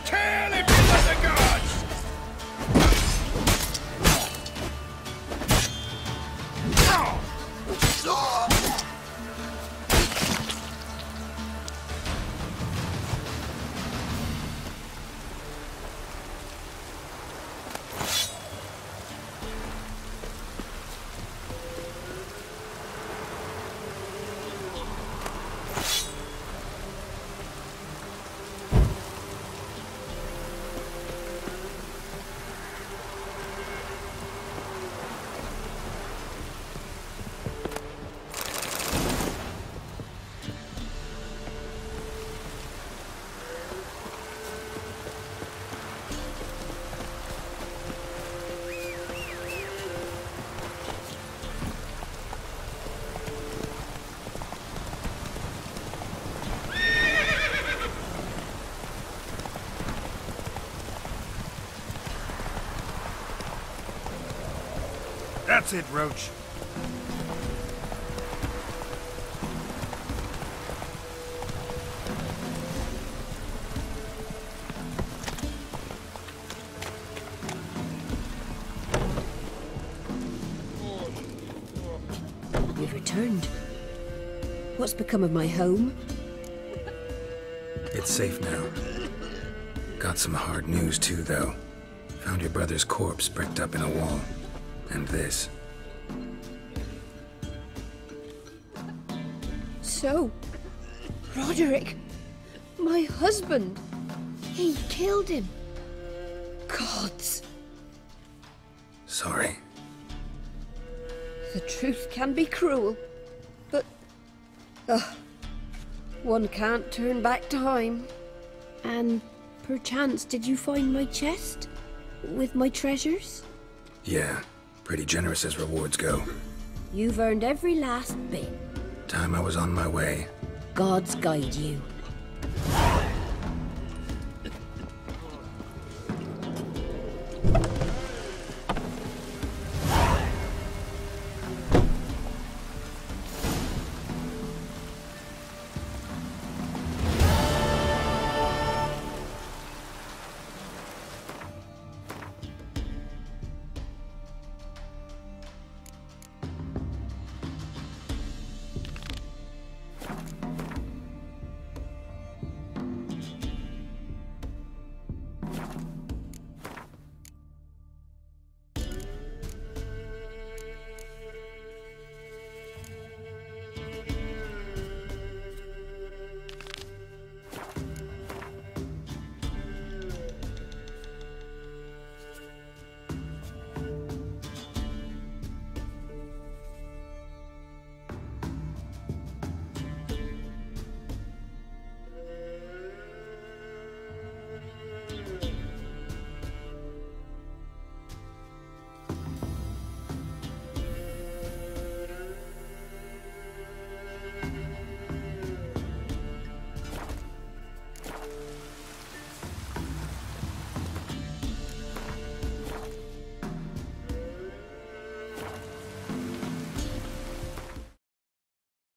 Kill him with the gods! That's it, Roach. You've returned. What's become of my home? It's safe now. Got some hard news too, though. Found your brother's corpse bricked up in a wall. And this. So, Roderick, my husband, he killed him. Gods. Sorry. The truth can be cruel, but one can't turn back time. And perchance, did you find my chest with my treasures? Yeah, pretty generous as rewards go. You've earned every last bit. Time I was on my way. Gods guide you.